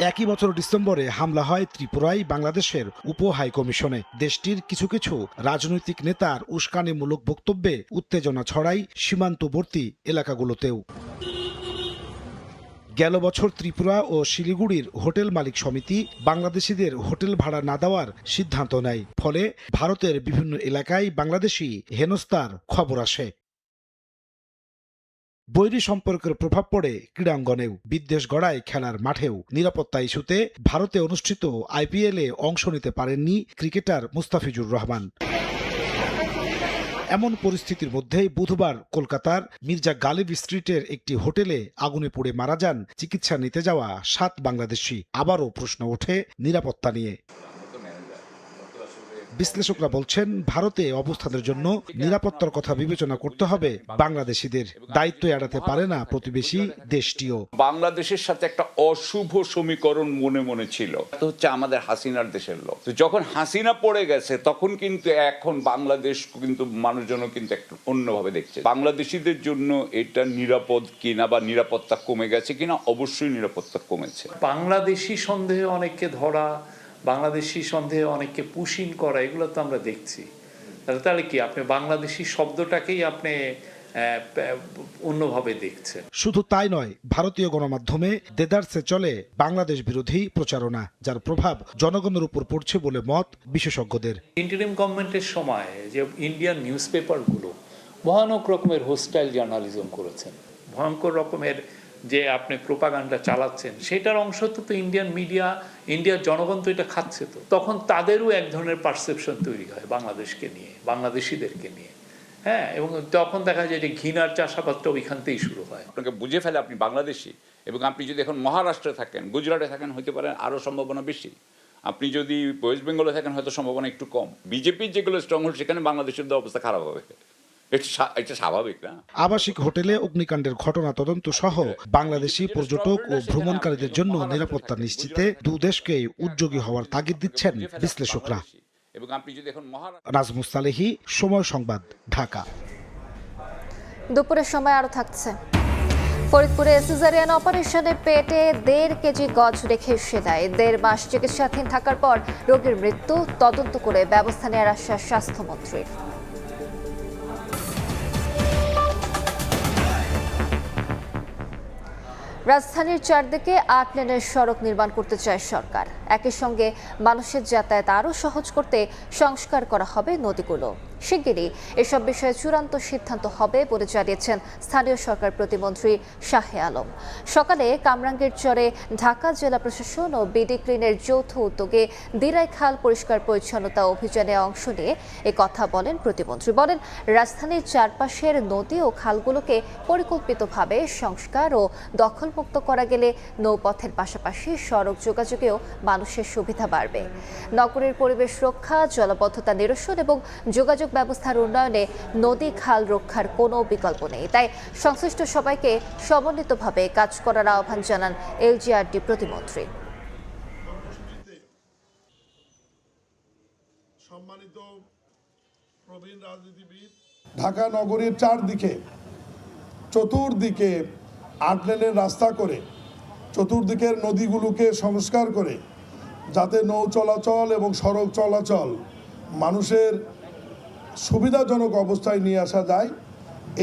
একই বছর ডিসেম্বরে হামলা হয় ত্রিপুরায় বাংলাদেশের উপ হাইকমিশনে। দেশটির কিছু কিছু রাজনৈতিক নেতার উস্কানিমূলক বক্তব্যে উত্তেজনা ছড়ায় সীমান্তবর্তী এলাকাগুলোতেও। গেল বছর ত্রিপুরা ও শিলিগুড়ির হোটেল মালিক সমিতি বাংলাদেশিদের হোটেল ভাড়া না দেওয়ার সিদ্ধান্ত নেয়। ফলে ভারতের বিভিন্ন এলাকায় বাংলাদেশি হেনস্থার খবর আসে। বৈরী সম্পর্কের প্রভাব পড়ে ক্রীড়াঙ্গনেও, বিদ্বেষ গড়ায় খেলার মাঠেও। নিরাপত্তা ইস্যুতে ভারতে অনুষ্ঠিত IPL-এ অংশ নিতে পারেননি ক্রিকেটার মুস্তাফিজুর রহমান। এমন পরিস্থিতির মধ্যেই বুধবার কলকাতার মির্জা গালিব স্ট্রিটের একটি হোটেলে আগুনে পুড়ে মারা যান চিকিৎসা নিতে যাওয়া 7 বাংলাদেশি। আবারও প্রশ্ন ওঠে নিরাপত্তা নিয়ে। বিশ্লেষকরা বলছেন, ভারতে অবস্থানের জন্য নিরাপত্তার কথা বিবেচনা করতে হবে বাংলাদেশিদের। দায়িত্ব এড়াতে পারে না প্রতিবেশী দেশটিও। বাংলাদেশের সাথে একটা অশুভ সমীকরণ মনে মনে ছিল, তো হচ্ছে আমাদের হাসিনার দেশের লোক। তো যখন হাসিনা পড়ে গেছে তখন কিন্তু এখন বাংলাদেশ কিন্তু মানুষজনও কিন্তু একটু অন্যভাবে দেখছে। বাংলাদেশিদের জন্য এটা নিরাপদ কিনা বা নিরাপত্তা কমে গেছে কিনা, অবশ্যই নিরাপত্তা কমেছে। বাংলাদেশি সন্দেহে অনেককে ধরা, বাংলাদেশি সন্দেহে অনেককে পুশিং করা, এগুলো তো আমরা দেখছি। তাহলে কি আপনি বাংলাদেশি শব্দটাকেই আপনি অন্যভাবে দেখছেন? শুধু তাই নয়, ভারতীয় গণমাধ্যমে দেদারসে চলে বাংলাদেশ বিরোধী প্রচারণা, যার প্রভাব জনগণের উপর পড়ছে বলে মত বিশেষজ্ঞদের। ইন্টারিম গভর্নমেন্টের সময় যে ইন্ডিয়ান নিউজ পেপারগুলো ভয়ানক রকমের হোস্টাইল জার্নালিজম করেছেন, ভয়ঙ্কর রকমের যে আপনি প্রোপাগান্ডা চালাচ্ছেন, সেটার অংশ তো ইন্ডিয়ান মিডিয়া, ইন্ডিয়ার জনগণ তো এটা খাচ্ছে। তো তখন তাদেরও এক ধরনের পারসেপশন তৈরি হয় বাংলাদেশকে নিয়ে, বাংলাদেশিদেরকে নিয়ে। হ্যাঁ, এবং তখন দেখা যায় যে ঘৃণার চাষাবাদটা ওইখান থেকেই শুরু হয়। আপনাকে বুঝে ফেলে আপনি বাংলাদেশি, এবং আপনি যদি এখন মহারাষ্ট্রে থাকেন, গুজরাটে থাকেন, হতে পারে আরও সম্ভাবনা বেশি। আপনি যদি ওয়েস্ট বেঙ্গলে থাকেন, হয়তো সম্ভাবনা একটু কম। বিজেপির যেগুলো স্ট্রং হোল্ড, সেখানে বাংলাদেশের অবস্থা খারাপ হবে। এটা স্বাভাবিক না? আবাসিক হোটেলে অগ্নিকাণ্ডের ঘটনা তদন্ত সহ বাংলাদেশি পর্যটক ও ভ্রমণকারীদের জন্য নিরাপত্তা নিশ্চিতে দুদেশকেই উদ্যোগী হওয়ার তাগিদ দিচ্ছেন বিশ্লেষকরা। নাজমুস সালেহি, সময় সংবাদ, ঢাকা। দুপুরের সময় আরো থাকছে। ফরিদপুরে সিজারিয়ান অপারেশনে পেটে 1.5 কেজি গজ রেখে সেলাই। 1.5 মাস চিকিৎসাধীন থাকার পর রোগীর মৃত্যু। তদন্ত করে ব্যবস্থা নেওয়ার আশ্বাস স্বাস্থ্যমন্ত্রীর। রাজধানীর চারদিকে 8 লেনের সড়ক নির্মাণ করতে চায় সরকার। একই সঙ্গে মানুষের যাতায়াত আরও সহজ করতে সংস্কার করা হবে নদীগুলো। শিগগিরই এসব বিষয়ে চূড়ান্ত সিদ্ধান্ত হবে বলে জানিয়েছেন স্থানীয় সরকার প্রতিমন্ত্রী শাহে আলম। সকালে কামরাঙ্গীর চরে ঢাকা জেলা প্রশাসন ও বিডি ক্লিনের যৌথ উদ্যোগে দিরাই খাল পরিষ্কার পরিচ্ছন্নতা অভিযানে অংশ নিয়ে এ কথা বলেন প্রতিমন্ত্রী। বলেন, রাজধানীর চারপাশের নদী ও খালগুলোকে পরিকল্পিতভাবে সংস্কার ও দখলমুক্ত করা গেলে নৌপথের পাশাপাশি সড়ক যোগাযোগেও মানুষের সুবিধা বাড়বে। নগরের পরিবেশ রক্ষা, জলাবদ্ধতা নিরসন এবং যোগাযোগ ব্যবস্থার উন্নয়নে নদী খাল রক্ষার কোনো বিকল্প নেই। তাই সংশ্লিষ্ট সবাইকে সমন্বিতভাবে কাজ করার আহ্বান জানান এলজিআরডি প্রতিমন্ত্রী। সম্মানিত প্রবীণ রাজনীতিবিদ, ঢাকা নগরীর চারদিকে চতুর্দিকে 8 লেনের রাস্তা করে চতুর্দিকের নদীগুলোকে সংস্কার করে যাতে নৌ চলাচল এবং সড়ক চলাচল মানুষের সুবিধাজনক অবস্থায় নিয়ে আসা যায়,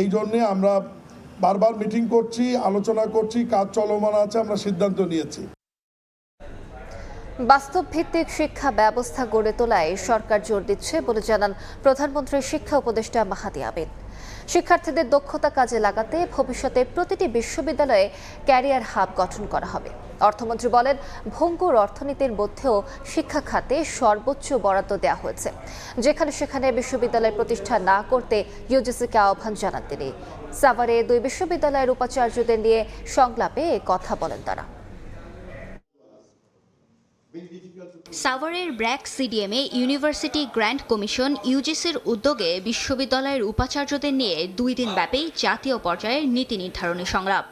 এই জন্যে আমরা বারবার মিটিং করছি, আলোচনা করছি, কাজ চলমান আছে, আমরা সিদ্ধান্ত নিয়েছি। বাস্তব ভিত্তিক শিক্ষা ব্যবস্থা গড়ে তোলায় সরকার জোর দিচ্ছে বলে জানান প্রধানমন্ত্রীর শিক্ষা উপদেষ্টা মাহাদি আমিন। শিক্ষার্থীদের দক্ষতা কাজে লাগাতে ভবিষ্যতে প্রতিটি বিশ্ববিদ্যালয়ে ক্যারিয়ার হাব গঠন করা হবে। অর্থমন্ত্রী বলেন, ভঙ্গুর অর্থনীতির মধ্যেও শিক্ষা খাতে সর্বোচ্চ বরাদ্দ দেওয়া হয়েছে। যেখানে সেখানে বিশ্ববিদ্যালয় প্রতিষ্ঠা না করতে ইউজিসিকে আহ্বান জানান তিনি। সাভারে 2 বিশ্ববিদ্যালয়ের উপাচার্যদের নিয়ে সংলাপে এ কথা বলেন তারা। সাভারের ব্র্যাক সিডিএমে ইউনিভার্সিটি গ্র্যান্ট কমিশন ইউজিসির উদ্যোগে বিশ্ববিদ্যালয়ের উপাচার্যদের নিয়ে 2 দিন ব্যাপী জাতীয় পর্যায়ের নীতি নির্ধারণী সংলাপ।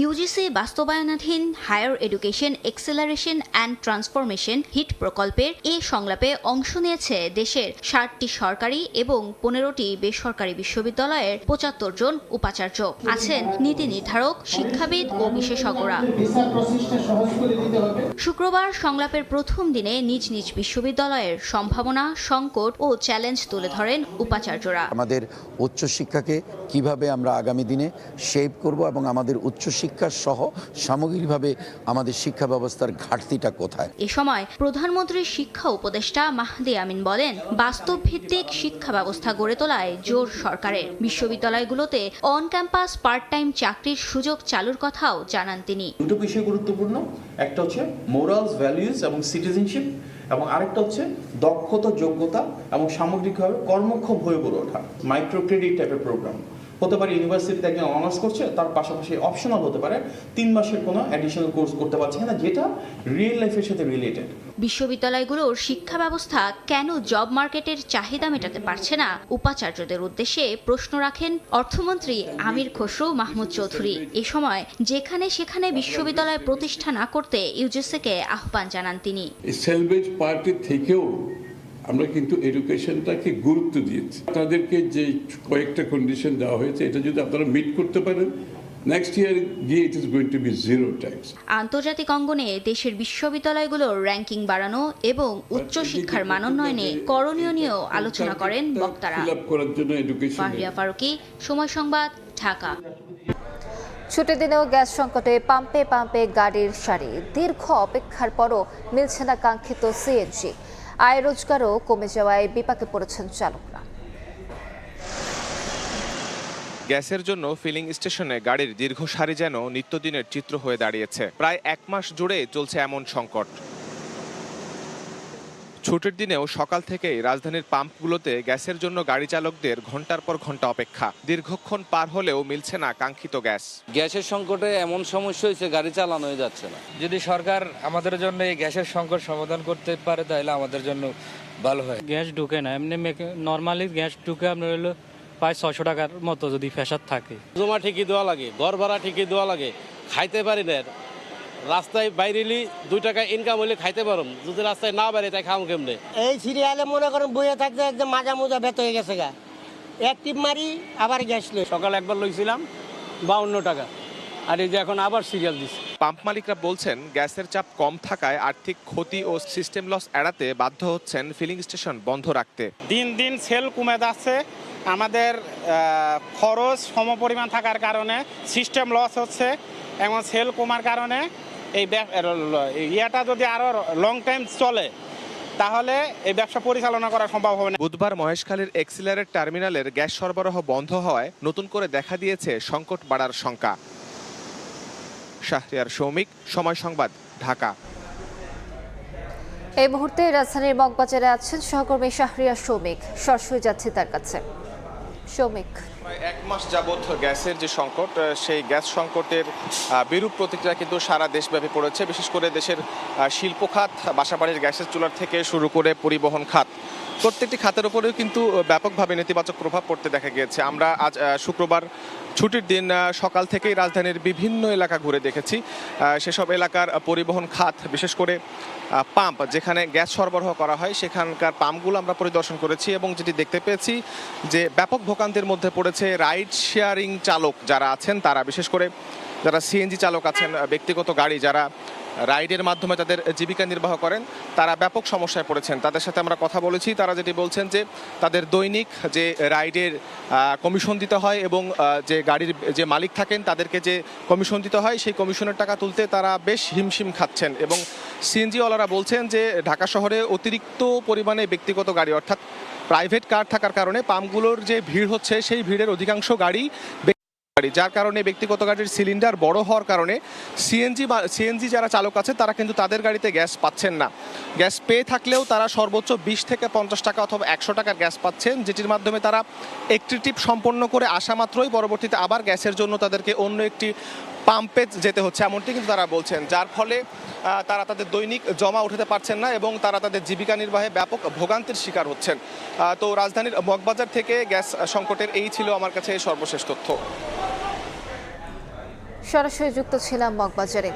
ইউজিসি বাস্তবায়নাধীন higher education acceleration and transformation HEAT প্রকল্পের এ সংলাপে অংশ নিয়েছে দেশের 60টি সরকারি এবং 15টি বেসরকারি বিশ্ববিদ্যালয়ের 75 জন উপাচার্য। আছেন নীতি নির্ধারক, শিক্ষাবিদ ও বিশেষজ্ঞরা। শুক্রবার সংলাপের প্রথম দিনে নিজ নিজ বিশ্ববিদ্যালয়ের সম্ভাবনা, সংকট ও চ্যালেঞ্জ তুলে ধরেন উপাচার্যরা। আমাদের উচ্চশিক্ষাকে কিভাবে আমরা আগামী দিনে শেপ করব এবং আমাদের উচ্চশিক্ষা সহ সামগ্রিকভাবে আমাদের শিক্ষা ব্যবস্থার ঘাটতিটা কোথায়। এ সময় প্রধানমন্ত্রীর শিক্ষা উপদেষ্টা মাহদি আমিন বলেন, বাস্তব ভিত্তিক শিক্ষা ব্যবস্থা গড়ে তোলায় জোর সরকারের। বিশ্ববিদ্যালয়গুলোতে অন ক্যাম্পাস পার্ট টাইম চাকরির সুযোগ চালুর কথাও জানান তিনি। দুটো বিষয় গুরুত্বপূর্ণ, একটা হচ্ছে মোরালস, ভ্যালুজ এবং সিটিজেনশিপ, এবং আরেকটা হচ্ছে দক্ষতা, যোগ্যতা এবং সামগ্রিকভাবে কর্মক্ষম হয়ে গড়ে ওঠা। মাইক্রো ক্রেডিট টাইপের প্রোগ্রাম হতে পারে, ইউনিভার্সিটিতে একজন অনার্স করছে, তার পাশাপাশি অপশনাল হতে পারে 3 মাসের কোনো অ্যাডিশনাল কোর্স করতে পারছে না, যেটা রিয়েল লাইফের সাথে রিলেটেড। বিশ্ববিদ্যালয়গুলোর শিক্ষা ব্যবস্থা কেন জব মার্কেটের চাহিদা মেটাতে পারছে না, উপাচার্যদের উদ্দেশ্যে প্রশ্ন রাখেন অর্থমন্ত্রী আমির খসরু মাহমুদ চৌধুরী। এ সময় যেখানে সেখানে বিশ্ববিদ্যালয় প্রতিষ্ঠা না করতে ইউজিসিকে আহ্বান জানান তিনি। সেলভেজ পার্টি থেকেও আমরা কিন্তু এডুকেশনটাকে গুরুত্ব দিয়েছি। তাদেরকে যে কয়েকটা কন্ডিশন দেওয়া হয়েছে, এটা যদি আপনারা মিট করতে পারেন, নেক্সট ইয়ার গিয়ে it is going to be 0 tax. আন্তর্জাতিক অঙ্গনে দেশের বিশ্ববিদ্যালয়গুলোর র্যাঙ্কিং বাড়ানো এবং উচ্চশিক্ষার মানোন্নয়নে করণীয় নিয়েও আলোচনা করেন বক্তারা। ফাহরিয়া ফারুকী, সময় সংবাদ, ঢাকা। ছুটির দিনেও গ্যাস সংকটে পাম্পে পাম্পে গাড়ির সারি। দীর্ঘ অপেক্ষার পরও মিলছে না কাঙ্ক্ষিত সিএনজি। আয় রোজগারও কমে যাওয়ায় বিপাকে পড়েছেন চালকরা। গ্যাসের জন্য ফিলিং স্টেশনে গাড়ির দীর্ঘ সারি যেন নিত্যদিনের চিত্র হয়ে দাঁড়িয়েছে। প্রায় 1 মাস জুড়ে চলছে এমন সংকট। ছুটির দিনেও সকাল থেকেই রাজধানীর পাম্পগুলোতে গ্যাসের জন্য গাড়ি চালকদের ঘন্টার পর ঘন্টা অপেক্ষা। দীর্ঘক্ষণ পার হলেও মিলছে না কাঙ্ক্ষিত গ্যাস। গ্যাসের সংকটে এমন সমস্যা হয়েছে, গাড়ি চালানোই যাচ্ছে না। যদি সরকার আমাদের জন্য এই গ্যাসের সংকট সমাধান করতে পারে তাহলে আমাদের জন্য ভালো হয়। গ্যাস ঢুকে না, এমনি নর্মালি গ্যাস ঢুকে আপনার হলো প্রায় 600 টাকার মতো যদি ফ্যাসাদ থাকে। জমা ঠিকই দেওয়া লাগে, ঘর ভাড়া ঠিকই দেওয়া লাগে, খাইতে পারি না। রাস্তায় বাইরেলি 2 টাকা ইনকাম হলে খাইতে পারো, যদি রাস্তায় না বাইরে তাই খাও কেমনে। এই সিরিয়ালে মনে করেন বইয়ে থাকতে একদম মাজা মোজা ব্যথ হয়ে গেছে গা। এক টিপ মারি আবার গ্যাস লই। সকাল একবার লইছিলাম 52 টাকা, আর এই যে এখন আবার সিরিয়াল দিচ্ছে। পাম্প মালিকরা বলছেন গ্যাসের চাপ কম থাকায় আর্থিক ক্ষতি ও সিস্টেম লস এড়াতে বাধ্য হচ্ছেন ফিলিং স্টেশন বন্ধ রাখতে। দিন দিন সেল কমে যাচ্ছে, আমাদের খরচ সমপরিমাণ থাকার কারণে সিস্টেম লস হচ্ছে, এবং সেল কমার কারণে এই ইয়েটা যদি আরো লং টাইম চলে তাহলে এই ব্যবসা পরিচালনা করা সম্ভব হবে না। বুধবার মহেশখালীর এক্সিলারেট টার্মিনালের গ্যাস সরবরাহ বন্ধ হওয়ায় নতুন করে দেখা দিয়েছে সংকট বাড়ার শঙ্কা। শাহরিয়ার সৌমিক, সময় সংবাদ, ঢাকা। এই মুহূর্তে রাজধানীর মগবাজারে আছেন সহকর্মী শাহরিয়ার সৌমিক। সরাসরি যাচ্ছে তার কাছে। সৌমিক, প্রায় 1 মাস যাবৎ গ্যাসের যে সংকট, সেই গ্যাস সংকটের বিরূপ প্রতিক্রিয়া কিন্তু সারা দেশব্যাপী পড়েছে। বিশেষ করে দেশের শিল্প খাত, বাসাবাড়ির গ্যাসের চুলার থেকে শুরু করে পরিবহন খাত, প্রত্যেকটি খাতের উপরেও কিন্তু ব্যাপকভাবে নেতিবাচক প্রভাব পড়তে দেখা গিয়েছে। আমরা আজ শুক্রবার ছুটির দিন সকাল থেকেই রাজধানীর বিভিন্ন এলাকা ঘুরে দেখেছি। সেসব এলাকার পরিবহন খাত, বিশেষ করে পাম্প যেখানে গ্যাস সরবরাহ করা হয়, সেখানকার পাম্পগুলো আমরা পরিদর্শন করেছি এবং যেটি দেখতে পেয়েছি যে ব্যাপক ভোগান্তির মধ্যে পড়েছে রাইড শেয়ারিং চালক যারা আছেন তারা, বিশেষ করে যারা সিএনজি চালক আছেন, ব্যক্তিগত গাড়ি যারা রাইডের মাধ্যমে তাদের জীবিকা নির্বাহ করেন, তারা ব্যাপক সমস্যায় পড়েছেন। তাদের সাথে আমরা কথা বলেছি, তারা যেটি বলছেন যে তাদের দৈনিক যে রাইডের কমিশন দিতে হয় এবং যে গাড়ির যে মালিক থাকেন তাদেরকে যে কমিশন দিতে হয়, সেই কমিশনের টাকা তুলতে তারা বেশ হিমশিম খাচ্ছেন। এবং সিএনজিওয়ালারা বলছেন যে ঢাকা শহরে অতিরিক্ত পরিমাণে ব্যক্তিগত গাড়ি অর্থাৎ প্রাইভেট কার থাকার কারণে পাম্পগুলোর যে ভিড় হচ্ছে, সেই ভিড়ের অধিকাংশ গাড়ি, যার কারণে ব্যক্তিগত গাড়ির সিলিন্ডার বড় হওয়ার কারণে সিএনজি যারা চালক আছে তারা কিন্তু তাদের গাড়িতে গ্যাস পাচ্ছেন না। গ্যাস পেয়ে থাকলেও তারা সর্বোচ্চ 20 থেকে 50 টাকা অথবা 100 টাকার গ্যাস পাচ্ছেন, যেটির মাধ্যমে তারা একটি ট্রিপ সম্পন্ন করে আসা মাত্রই পরবর্তীতে আবার গ্যাসের জন্য তাদেরকে অন্য একটি পাম্পে যেতে হচ্ছে, এমনটি কিন্তু তারা বলছেন, যার ফলে তারা তাদের দৈনিক জমা উঠাতে পারছেন না এবং তারা তাদের জীবিকা নির্বাহে ব্যাপক ভোগান্তির শিকার হচ্ছেন। তো রাজধানীর মগবাজার থেকে গ্যাস সংকটের এই ছিল আমার কাছে সর্বশেষ তথ্য। সরাসরি যুক্ত ছিলাম মগবাজারে।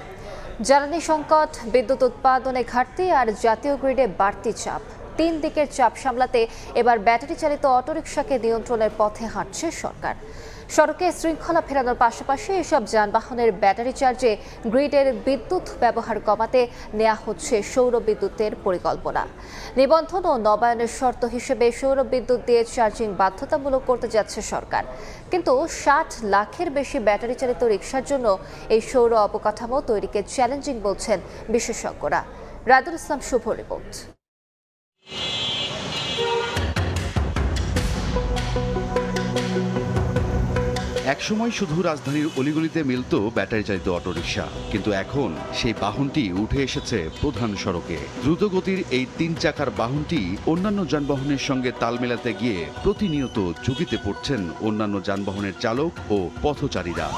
জ্বালানি সংকট, বিদ্যুৎ উৎপাদনে ঘাটতি আর জাতীয় গ্রিডে বাড়তি চাপ, তিন দিকের চাপ সামলাতে এবার ব্যাটারি চালিত অটোরিকশাকে নিয়ন্ত্রণের পথে হাঁটছে সরকার। সড়কে শৃঙ্খলা ফেরানোর পাশাপাশি এসব যানবাহনের ব্যাটারি চার্জে গ্রিডের বিদ্যুৎ ব্যবহার কমাতে নেওয়া হচ্ছে সৌর বিদ্যুতের পরিকল্পনা। নিবন্ধন ও নবায়নের শর্ত হিসেবে সৌর বিদ্যুৎ দিয়ে চার্জিং বাধ্যতামূলক করতে যাচ্ছে সরকার। কিন্তু 60 লাখের বেশি ব্যাটারি চালিত রিকশার জন্য এই সৌর অবকাঠামো তৈরিকে চ্যালেঞ্জিং বলছেন বিশেষজ্ঞরা। রায়দুল ইসলাম শুভ রিপোর্ট। একসময় শুধু রাজধানীর অলিগলিতে মিলত ব্যাটারি চালিত অটোরিকশা, কিন্তু এখন সেই বাহনটি উঠে এসেছে প্রধান সড়কে। দ্রুতগতির এই 3 চাকার বাহনটি অন্যান্য যানবাহনের সঙ্গে তাল মেলাতে গিয়ে প্রতিনিয়ত ঝুঁকিতে পড়ছেন অন্যান্য যানবাহনের চালক ও পথচারীরা।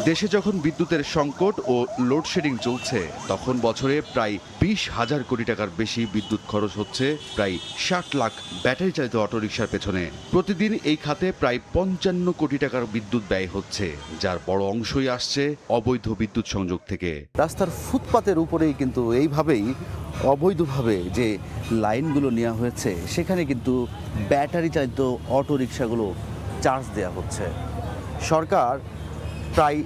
দেশে যখন বিদ্যুতের সংকট ও লোডশেডিং চলছে, তখন বছরে প্রায় 20,000 কোটি টাকার বেশি বিদ্যুৎ খরচ হচ্ছে প্রায় 60 লাখ ব্যাটারি চালিত অটোরিকশার পেছনে। প্রতিদিন এই খাতে প্রায় 55 কোটি টাকার বিদ্যুৎ ব্যয় হচ্ছে, যার বড় অংশই আসছে অবৈধ বিদ্যুৎ সংযোগ থেকে। রাস্তার ফুটপাতের উপরেই কিন্তু এইভাবেই অবৈধভাবে যে লাইনগুলো নেওয়া হয়েছে, সেখানে কিন্তু ব্যাটারি চালিত অটোরিকশাগুলো চার্জ দেওয়া হচ্ছে। সরকার প্রায়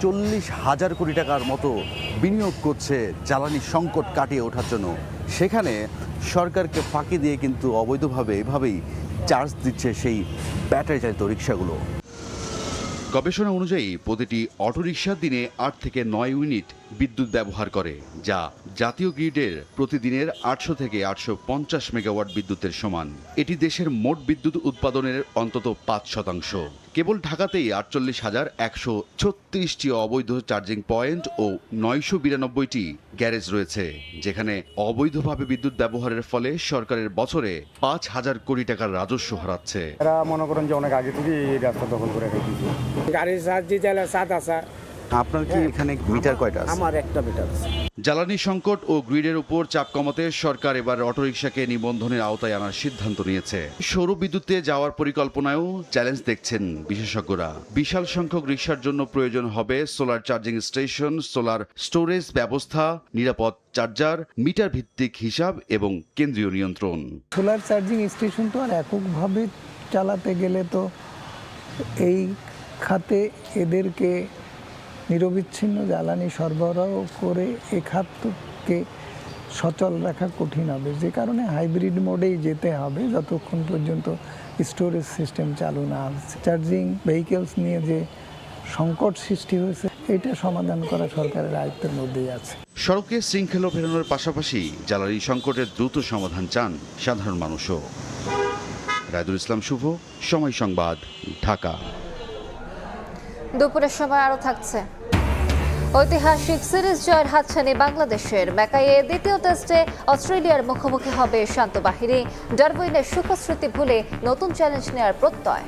40,000 কোটি টাকার মতো বিনিয়োগ করছে জ্বালানি সংকট কাটিয়ে ওঠার জন্য। সেখানে সরকারকে ফাঁকি দিয়ে কিন্তু অবৈধভাবে এভাবেই চার্জ দিচ্ছে সেই ব্যাটারি চালিত রিকশাগুলো। গবেষণা অনুযায়ী প্রতিটি অটোরিকশা দিনে 8 থেকে 9 ইউনিট বিদ্যুৎ ব্যবহার করে, যা জাতীয় গ্রিডের প্রতিদিনের 800 থেকে 850 মেগাওয়াট বিদ্যুতের সমান। এটি দেশের মোট বিদ্যুৎ উৎপাদনের অন্তত 5%। কেবল ঢাকাতেই 48,136টি অবৈধ চার্জিং পয়েন্ট ও 992টি গ্যারেজ রয়েছে, যেখানে অবৈধভাবে বিদ্যুৎ ব্যবহারের ফলে সরকারের বছরে 5,000 কোটি টাকার রাজস্ব হারাচ্ছে। এরা মনে করেন যে অনেক আগে থেকে এই রাস্তা দখল করে রেখেছে। গাড়ি চার্জ দিতে হলে 7,000। আপনার কি এখানে মিটার কয়টা আছে? আমার একটা মিটার আছে। জ্বালানি সংকট ও গ্রিডের উপর চাপ কমাতে সরকার এবার অটোরিকশাকে নিবন্ধনের আওতায় আনার সিদ্ধান্ত নিয়েছে। সৌর বিদ্যুতে যাওয়ার পরিকল্পনায়ও চ্যালেঞ্জ দেখছেন বিশেষজ্ঞরা। বিশাল সংখ্যক রিকশার জন্য প্রয়োজন হবে solar charging station, solar storage ব্যবস্থা, নিরাপদ চার্জার, মিটার ভিত্তিক হিসাব এবং কেন্দ্রীয় নিয়ন্ত্রণ। সোলার চার্জিং স্টেশন তো আর এককভাবে চালাতে গেলে তো এই খাতে এদেরকে নিরবিচ্ছিন্ন জ্বালানি সরবরাহ করে এ খাতকে সচল রাখা কঠিন হবে, যে কারণে হাইব্রিড মোডেই যেতে হবে যতক্ষণ পর্যন্ত স্টোরেজ সিস্টেম চালু না হচ্ছে। চার্জিং ভেহিকেলস নিয়ে যে সংকট সৃষ্টি হয়েছে, এটা সমাধান করা সরকারের আয়ত্তের মধ্যেই আছে। সড়কে শৃঙ্খলা ফেরানোর পাশাপাশি জ্বালানি সংকটের দ্রুত সমাধান চান সাধারণ মানুষও। রায়দুল ইসলাম শুভ, সময় সংবাদ, ঢাকা। দুপুরের সময় আরও থাকছে ঐতিহাসিক সিরিজ জয়ের হাতছানি বাংলাদেশের। ম্যাকাইয়ে দ্বিতীয় টেস্টে অস্ট্রেলিয়ার মুখোমুখি হবে শান্ত বাহিনী। ডারউইনের সুখস্মৃতি ভুলে নতুন চ্যালেঞ্জ নেওয়ার প্রত্যয়।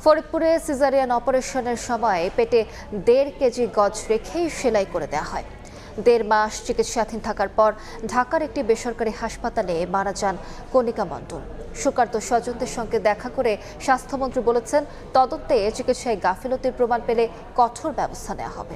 ফরিদপুরে সিজারিয়ান অপারেশনের সময় পেটে 1.5 কেজি গজ রেখেই সেলাই করে দেওয়া হয়। 1.5 মাস চিকিৎসাধীন থাকার পর ঢাকার একটি বেসরকারি হাসপাতালে মারা যান কণিকা মণ্ডল। শোকার্ত স্বজনদের সঙ্গে দেখা করে স্বাস্থ্যমন্ত্রী বলেছেন, তদন্তে চিকিৎসায় গাফিলতির প্রমাণ পেলে কঠোর ব্যবস্থা নেওয়া হবে।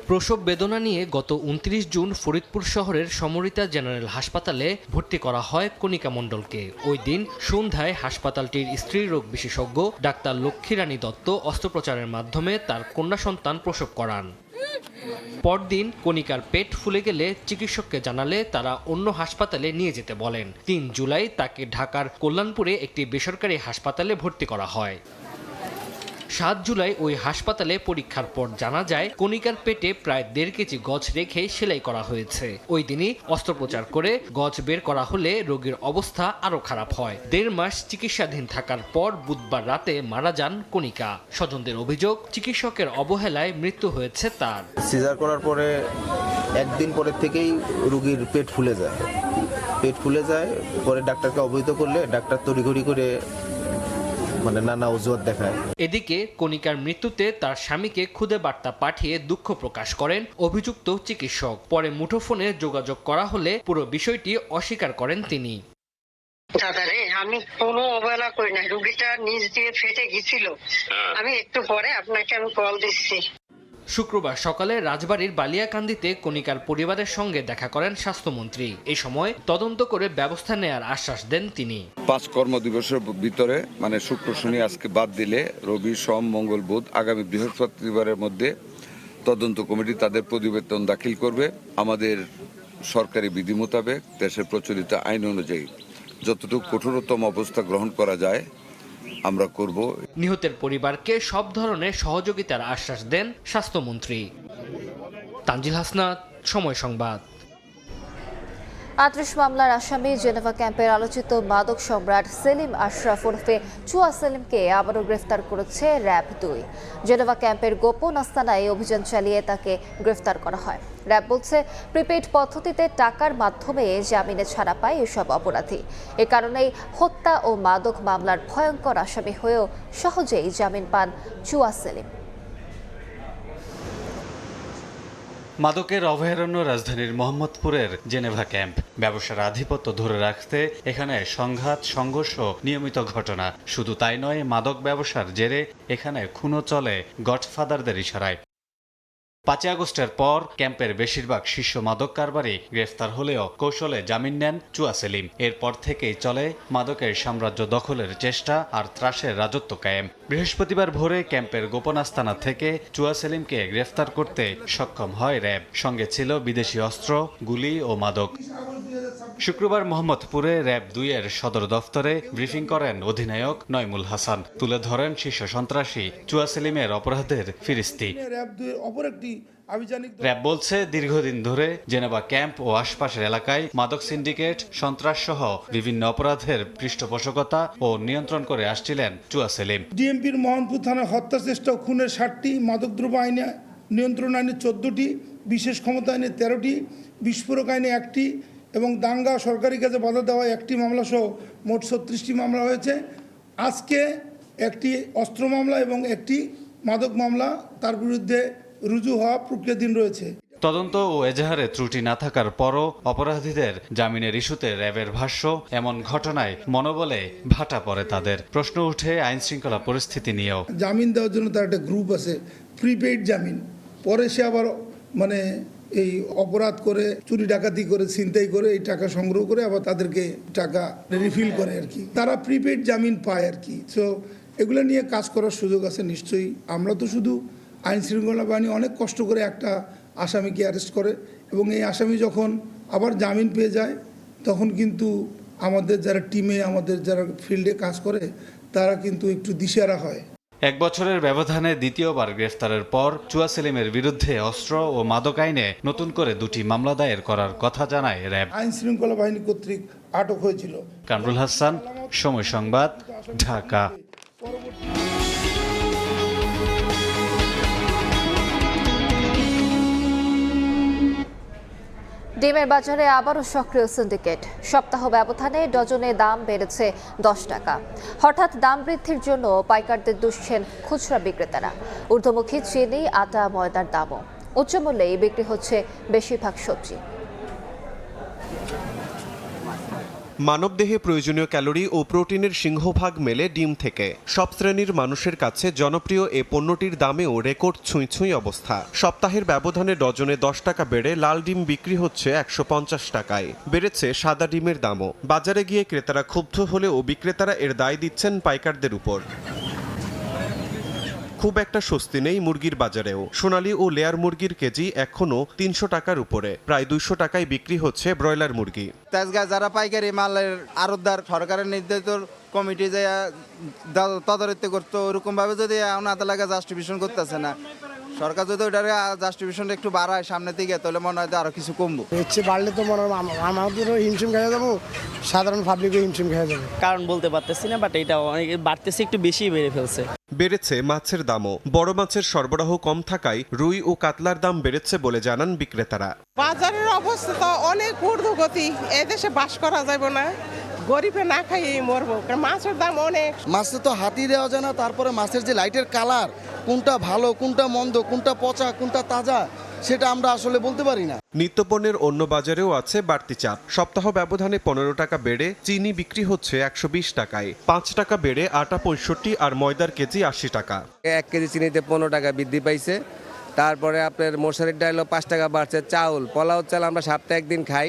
প্রসব বেদনা নিয়ে গত 29 জুন ফরিদপুর শহরের সমরিতা জেনারেল হাসপাতালে ভর্তি করা হয় কণিকা মণ্ডলকে। ওই দিন সন্ধ্যায় হাসপাতালটির স্ত্রীরোগ বিশেষজ্ঞ ডাক্তার লক্ষ্মীরানী দত্ত অস্ত্রোপচারের মাধ্যমে তার কন্যা সন্তান প্রসব করান। পরদিন কণিকার পেট ফুলে গেলে চিকিৎসককে জানালে তারা অন্য হাসপাতালে নিয়ে যেতে বলেন। 3 জুলাই তাকে ঢাকার কল্যাণপুরে একটি বেসরকারি হাসপাতালে ভর্তি করা হয়। 7 জুলাই ওই হাসপাতালে পরীক্ষার পর জানা যায় কণিকার পেটে প্রায় 1.5 কেজি গজ রেখে সেলাই করা হয়েছে। ওই দিনই অস্ত্রোপচার করে গজ বের করা হলে রোগীর অবস্থা আরো খারাপ হয়। 1.5 মাস চিকিৎসাধীন থাকার পর বুধবার রাতে মারা যান কণিকা। স্বজনদের অভিযোগ, চিকিৎসকের অবহেলায় মৃত্যু হয়েছে তার। সিজার করার পরে একদিন পরের থেকেই রোগীর পেট ফুলে যায়। পেট ফুলে যায়, পরে ডাক্তারকে অবহিত করলে ডাক্তার তড়িঘড়ি করে নানা অজুহাত দেখায়। এদিকে কণিকার মৃত্যুতে তার স্বামীকে খুদে বার্তা পাঠিয়ে দুঃখ প্রকাশ করেন অভিযুক্ত চিকিৎসক। পরে মুঠোফোনে যোগাযোগ করা হলে পুরো বিষয়টি অস্বীকার করেন তিনি। দাদারে, আমি কোনো অবহেলা করি না, রুগীটা নিজ দিয়ে ফেটে গেছিল, আমি একটু পরে আপনাকে আমি কল দিচ্ছি। শুক্রবার সকালে রাজবাড়ীর বালিয়াকান্দিতে কণিকার পরিবারের সঙ্গে দেখা করেন স্বাস্থ্যমন্ত্রী। এই সময় তদন্ত করে ব্যবস্থা নেয়ার আশ্বাস দেন তিনি। 5 কর্মদিবসের ভিতরে শুক্র শনি আজকে বাদ দিলে রবি সোম মঙ্গল বুধ আগামী বৃহস্পতিবারের মধ্যে তদন্ত কমিটি তাদের প্রতিবেদন দাখিল করবে। আমাদের সরকারি বিধি মোতাবেক দেশের প্রচলিত আইন অনুযায়ী যতটুকু কঠোরতম অবস্থা গ্রহণ করা যায় আমরা করব। নিহতের পরিবারকে সব ধরনের সহযোগিতার আশ্বাস দেন স্বাস্থ্যমন্ত্রী। তানজিল হাসনাত, সময় সংবাদ। ৩৮ মামলার আসামি জেনেভা ক্যাম্পের আলোচিত মাদক সম্রাট সেলিম আশরাফ ওরফে চুয়া সেলিমকে আবারও গ্রেফতার করেছে র্যাব 2। জেনেভা ক্যাম্পের গোপন আস্তানায় অভিযান চালিয়ে তাকে গ্রেফতার করা হয়। র্যাব বলছে, প্রিপেইড পদ্ধতিতে টাকার মাধ্যমে জামিনে ছাড়া পায় এসব অপরাধী। এ কারণেই হত্যা ও মাদক মামলার ভয়ঙ্কর আসামি হয়েও সহজেই জামিন পান চুয়া সেলিম। মাদকের অভয়ারণ্য রাজধানীর মোহাম্মদপুরের জেনেভা ক্যাম্প। ব্যবসার আধিপত্য ধরে রাখতে এখানে সংঘাত সংঘর্ষ নিয়মিত ঘটনা। শুধু তাই নয়, মাদক ব্যবসার জেরে এখানে খুনও চলে গডফাদারদের ইশারায়। 5 আগস্টের পর ক্যাম্পের বেশিরভাগ শীর্ষ মাদক কারবারি গ্রেফতার হলেও কৌশলে জামিন নেন চুয়া সেলিম। এরপর থেকেই চলে মাদকের সাম্রাজ্য দখলের চেষ্টা আর ত্রাসের রাজত্ব কায়েম। বৃহস্পতিবার ভোরে ক্যাম্পের গোপন আস্তানা থেকে চুয়া সেলিমকে গ্রেফতার করতে সক্ষম হয় র্যাব। সঙ্গে ছিল বিদেশি অস্ত্র, গুলি ও মাদক। শুক্রবার মোহাম্মদপুরে র্যাব 2 এর সদর দফতরে ব্রিফিং করেন অধিনায়ক নয়মুল হাসান। তুলে ধরেন শীর্ষ সন্ত্রাসী চুয়া সেলিমের অপরাধের ফিরিস্তি। র্যাব বলছে, দীর্ঘদিন ধরে জেনেভা ক্যাম্প ও আশপাশের এলাকায় মাদক সিন্ডিকেট, সন্ত্রাস সহ বিভিন্ন অপরাধের পৃষ্ঠপোষকতা ও নিয়ন্ত্রণ করে আসছিলেন চুয়া সেলিম। ডিএমপির মোহনপুর থানায় হত্যা চেষ্টা ও খুনের 60টি, মাদকদ্রব্য আইনে নিয়ন্ত্রণ আইনে 14টি, বিশেষ ক্ষমতা আইনে 13টি, বিস্ফোরক আইনে 1টি এবং দাঙ্গা সরকারি কাজে বাধা দেওয়া 1টি মামলা সহ মোট 36টি মামলা হয়েছে। আজকে 1টি অস্ত্র মামলা এবং 1টি মাদক মামলা তার বিরুদ্ধে রুজু হওয়া প্রক্রিয়াধীন রয়েছে। তদন্ত ও এজাহারে ত্রুটি না থাকার পরও অপরাধীদের জামিনের ইস্যুতে র্যাবের ভাষ্য, এমন ঘটনায় মনোবলে ভাটা পড়ে তাদের। প্রশ্ন উঠে আইন শৃঙ্খলা পরিস্থিতি নিয়েও। জামিন দেওয়ার জন্য তার একটা গ্রুপ আছে, প্রিপেইড জামিন। পরে সে আবার এই অপরাধ করে, চুরি ডাকাতি করে, ছিনতাই করে এই টাকা সংগ্রহ করে আবার তাদেরকে টাকা রিফিল করে আর কি। তারা প্রিপেইড জামিন পায় আর কি। সো এগুলো নিয়ে কাজ করার সুযোগ আছে নিশ্চয়ই। আমরা তো শুধু আইন শৃঙ্খলা বাহিনী অনেক কষ্ট করে একটা আসামিকে অ্যারেস্ট করে এবং এই আসামি যখন আবার জামিন পেয়ে যায় তখন কিন্তু আমাদের যারা টিমে, আমাদের যারা ফিল্ডে কাজ করে তারা কিন্তু একটু দিশেহারা হয়। 1 বছরের ব্যবধানে দ্বিতীয়বার গ্রেফতারের পর চুয়া সেলিমের বিরুদ্ধে অস্ত্র ও মাদক আইনে নতুন করে 2টি মামলা দায়ের করার কথা জানায় র্যাব। আইন শৃঙ্খলা বাহিনী কর্তৃক আটক হয়েছিল। কামরুল হাসান, সময় সংবাদ, ঢাকা। ডিমের বাজারে আবারও সক্রিয় সিন্ডিকেট। সপ্তাহ ব্যবধানে ডজনে দাম বেড়েছে 10 টাকা। হঠাৎ দাম বৃদ্ধির জন্য পাইকারদের দুষছেন খুচরা বিক্রেতারা। ঊর্ধ্বমুখী চিনি, আটা, ময়দার দামও উচ্চ মূল্যেই বিক্রি হচ্ছে বেশিরভাগ সবজি। মানবদেহে প্রয়োজনীয় ক্যালোরি ও প্রোটিনের সিংহভাগ মেলে ডিম থেকে। সব শ্রেণীর মানুষের কাছে জনপ্রিয় এ পণ্যটির দামেও রেকর্ড ছুঁই অবস্থা। সপ্তাহের ব্যবধানে ডজনে 10 টাকা বেড়ে লাল ডিম বিক্রি হচ্ছে 150 টাকায়। বেড়েছে সাদা ডিমের দামও। বাজারে গিয়ে ক্রেতারা ক্ষুব্ধ হলেও বিক্রেতারা এর দায় দিচ্ছেন পাইকারদের উপর। খুব একটা স্বস্তি নেই মুরগির বাজারেও। সোনালী ও লেয়ার মুরগির কেজি এখনও 300 টাকার উপরে। প্রায় 200 টাকায় বিক্রি হচ্ছে ব্রয়লার মুরগি। তেজগাঁ যারা পাইকারি মালের আড়তদার, সরকারের নির্ধারিত কমিটি যে তদারকি করতো, ওরকমভাবে যদি এখন লাগে জাস্টিফিকেশন করতেছে না। সরকার যদি ওইটার জাস্টিফিকেশনটা একটু বাড়ায় সামনে থেকে, তাহলে মনে হয় আরো কিছু কমবো। হচ্ছে বাড়লে তো মনে হয় আমাদেরও হিমশিম খেয়ে যাবো, সাধারণ পাবলিকও হিমশিম খেয়ে যাবে। কারণ বলতে পারতেছি না, বাট এটা অনেক বাড়তেছে, একটু বেশি বেড়ে ফেলছে। বেড়েছে মাছের দামও। বড় মাছের সরবরাহ কম থাকায় রুই ও কাতলার দাম বেড়েছে বলে জানান বিক্রেতারা। বাজারের অবস্থা তো অনেক ঊর্ধ্বগতি, এদেশে বাস করা যাবে না, গরিবে না খাইয়ে মরবো, মাছের দাম অনেক। মাছে তো হাতি দেওয়া যায় না, তারপরে মাছের যে লাইটের কালার, কোনটা ভালো কোনটা মন্দ, কোনটা পচা কোনটা তাজা, সেটা আমরা আসলে বলতে পারি না। নিত্যপণ্যের অন্য বাজারেও আছে বাড়তি চাপ। সপ্তাহ ব্যবধানে 15 টাকা বেড়ে চিনি বিক্রি হচ্ছে 120 টাকায়, 5 টাকা বেড়ে আটা 65 আর ময়দার কেজি 80 টাকা। 1 কেজি চিনিতে 15 টাকা বৃদ্ধি পাইছে। তারপরে আপনার মশারির ডালও 5 টাকা বাড়ছে। চাউল, পোলাও চাল আমরা সপ্তাহে একদিন খাই,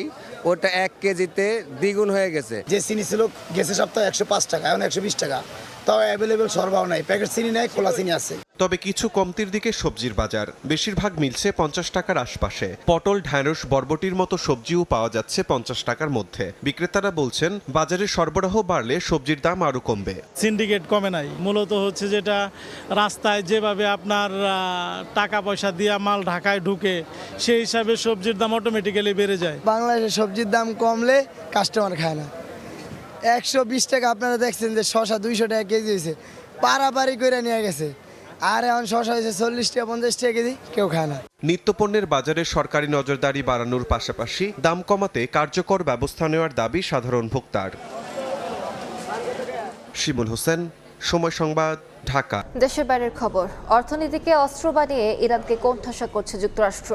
ওটা 1 কেজিতে দ্বিগুণ হয়ে গেছে। যে চিনি ছিল গেছে সপ্তাহে 105 টাকা, এখন 120 টাকা। তাও অ্যাভেলেবেল সরবরাহ নাই, প্যাকেট চিনি নাই, খোলা চিনি আছে। তবে কিছু কমতির দিকে সবজির বাজার, বেশিরভাগ মিলছে 50 টাকার আশপাশে। পটল, ঢ্যাঁড়স, বরবটির মতো সবজিও পাওয়া যাচ্ছে 50 টাকার মধ্যে। বিক্রেতারা বলছেন বাজারে সরবরাহ বাড়লে সবজির দাম আরো কমবে। সিন্ডিকেট কমে নাই, মূলত হচ্ছে যেটা রাস্তায় যেভাবে আপনার টাকা পয়সা দিয়ে মাল ঢাকায় ঢুকে, সেই হিসাবে সবজির দাম অটোমেটিক্যালি বেড়ে যায়। বাংলাদেশে সবজির দাম কমলে কাস্টমার খায় না। 120 টাকা আপনারা দেখছেন যে শসা 200 টাকা কেজি হয়েছে, পারাপারি করে নিয়ে গেছে। আর এখন শসা হয়েছে 40 টাকা 50 টাকা কেজি, কেউ খায় না। নিত্যপণ্যের বাজারে সরকারি নজরদারি বাড়ানোর পাশাপাশি দাম কমাতে কার্যকর ব্যবস্থা নেওয়ার দাবি সাধারণ ভোক্তার। শিমুল হোসেন, সময় সংবাদ, ঢাকা। দেশের বাইরের খবর। অর্থনীতিকে অস্ত্র বানিয়ে ইরানকে কোণঠাসা করছে যুক্তরাষ্ট্র।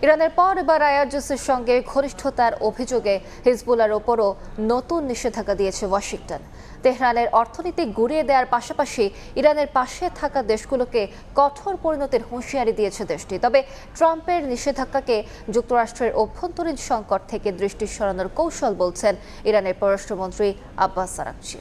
ইরানের পর এবার আইআরজিসির সঙ্গে ঘনিষ্ঠতার অভিযোগে হিজবুল্লাহর ওপরও নতুন নিষেধাজ্ঞা দিয়েছে ওয়াশিংটন। তেহরানের অর্থনীতি গুঁড়িয়ে দেওয়ার পাশাপাশি ইরানের পাশে থাকা দেশগুলোকে কঠোর পরিণতির হুঁশিয়ারি দিয়েছে দেশটি। তবে ট্রাম্পের নিষেধাজ্ঞাকে যুক্তরাষ্ট্রের অভ্যন্তরীণ সংকট থেকে দৃষ্টি সরানোর কৌশল বলছেন ইরানের পররাষ্ট্রমন্ত্রী আব্বাস আরাকচি।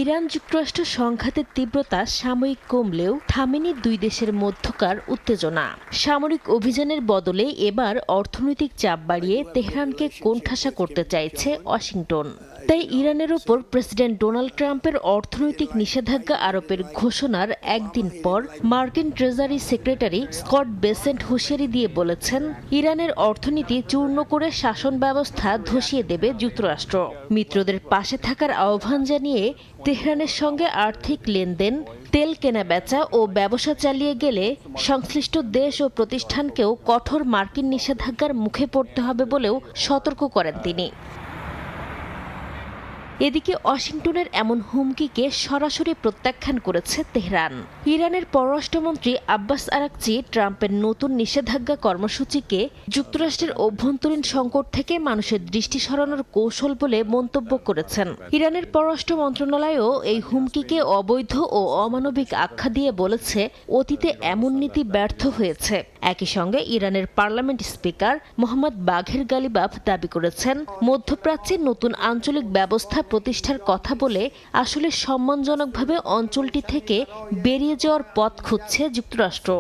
ইরান যুক্তরাষ্ট্র সংঘাতের তীব্রতা সাময়িক কমলেও থামেনি দুই দেশের মধ্যকার উত্তেজনা। সামরিক অভিযানের বদলে এবার অর্থনৈতিক চাপ বাড়িয়ে তেহরানকে কোণঠাসা করতে চাইছে ওয়াশিংটন। তাই ইরানের ওপর প্রেসিডেন্ট ডোনাল্ড ট্রাম্পের অর্থনৈতিক নিষেধাজ্ঞা আরোপের ঘোষণার একদিন পর মার্কিন ট্রেজারি সেক্রেটারি স্কট বেসেন্ট হুঁশিয়ারি দিয়ে বলেছেন, ইরানের অর্থনীতি চূর্ণ করে শাসন ব্যবস্থা ধসিয়ে দেবে যুক্তরাষ্ট্র। মিত্রদের পাশে থাকার আহ্বান জানিয়ে তেহরানের সঙ্গে আর্থিক লেনদেন, তেল কেনা বেচা ও ব্যবসা চালিয়ে গেলে সংশ্লিষ্ট দেশ ও প্রতিষ্ঠানকেও কঠোর মার্কিন নিষেধাজ্ঞার মুখে পড়তে হবে বলেও সতর্ক করেন তিনি। এদিকে ওয়াশিংটনের এমন হুমকিকে সরাসরি প্রত্যাখ্যান করেছে তেহরান। ইরানের পররাষ্ট্রমন্ত্রী আব্বাস আরাকচি ট্রাম্পের নতুন নিষেধাজ্ঞা কর্মসূচিকে যুক্তরাষ্ট্রের অভ্যন্তরীণ সংকট থেকে মানুষের দৃষ্টি সরানোর কৌশল বলে মন্তব্য করেছেন। ইরানের পররাষ্ট্র মন্ত্রণালয়ও এই হুমকিকে অবৈধ ও অমানবিক আখ্যা দিয়ে বলেছে, অতীতে এমন নীতি ব্যর্থ হয়েছে। একই সঙ্গে ইরানের পার্লামেন্ট স্পিকার মোহাম্মদ বাঘের গালিবাফ দাবি করেছেন, মধ্যপ্রাচ্যে নতুন আঞ্চলিক ব্যবস্থা প্রতিষ্ঠার কথা বলে আসলে সম্মানজনকভাবে অঞ্চলটি থেকে বেরিয়ে যাওয়ার পথ খুঁজছে যুক্তরাষ্ট্র।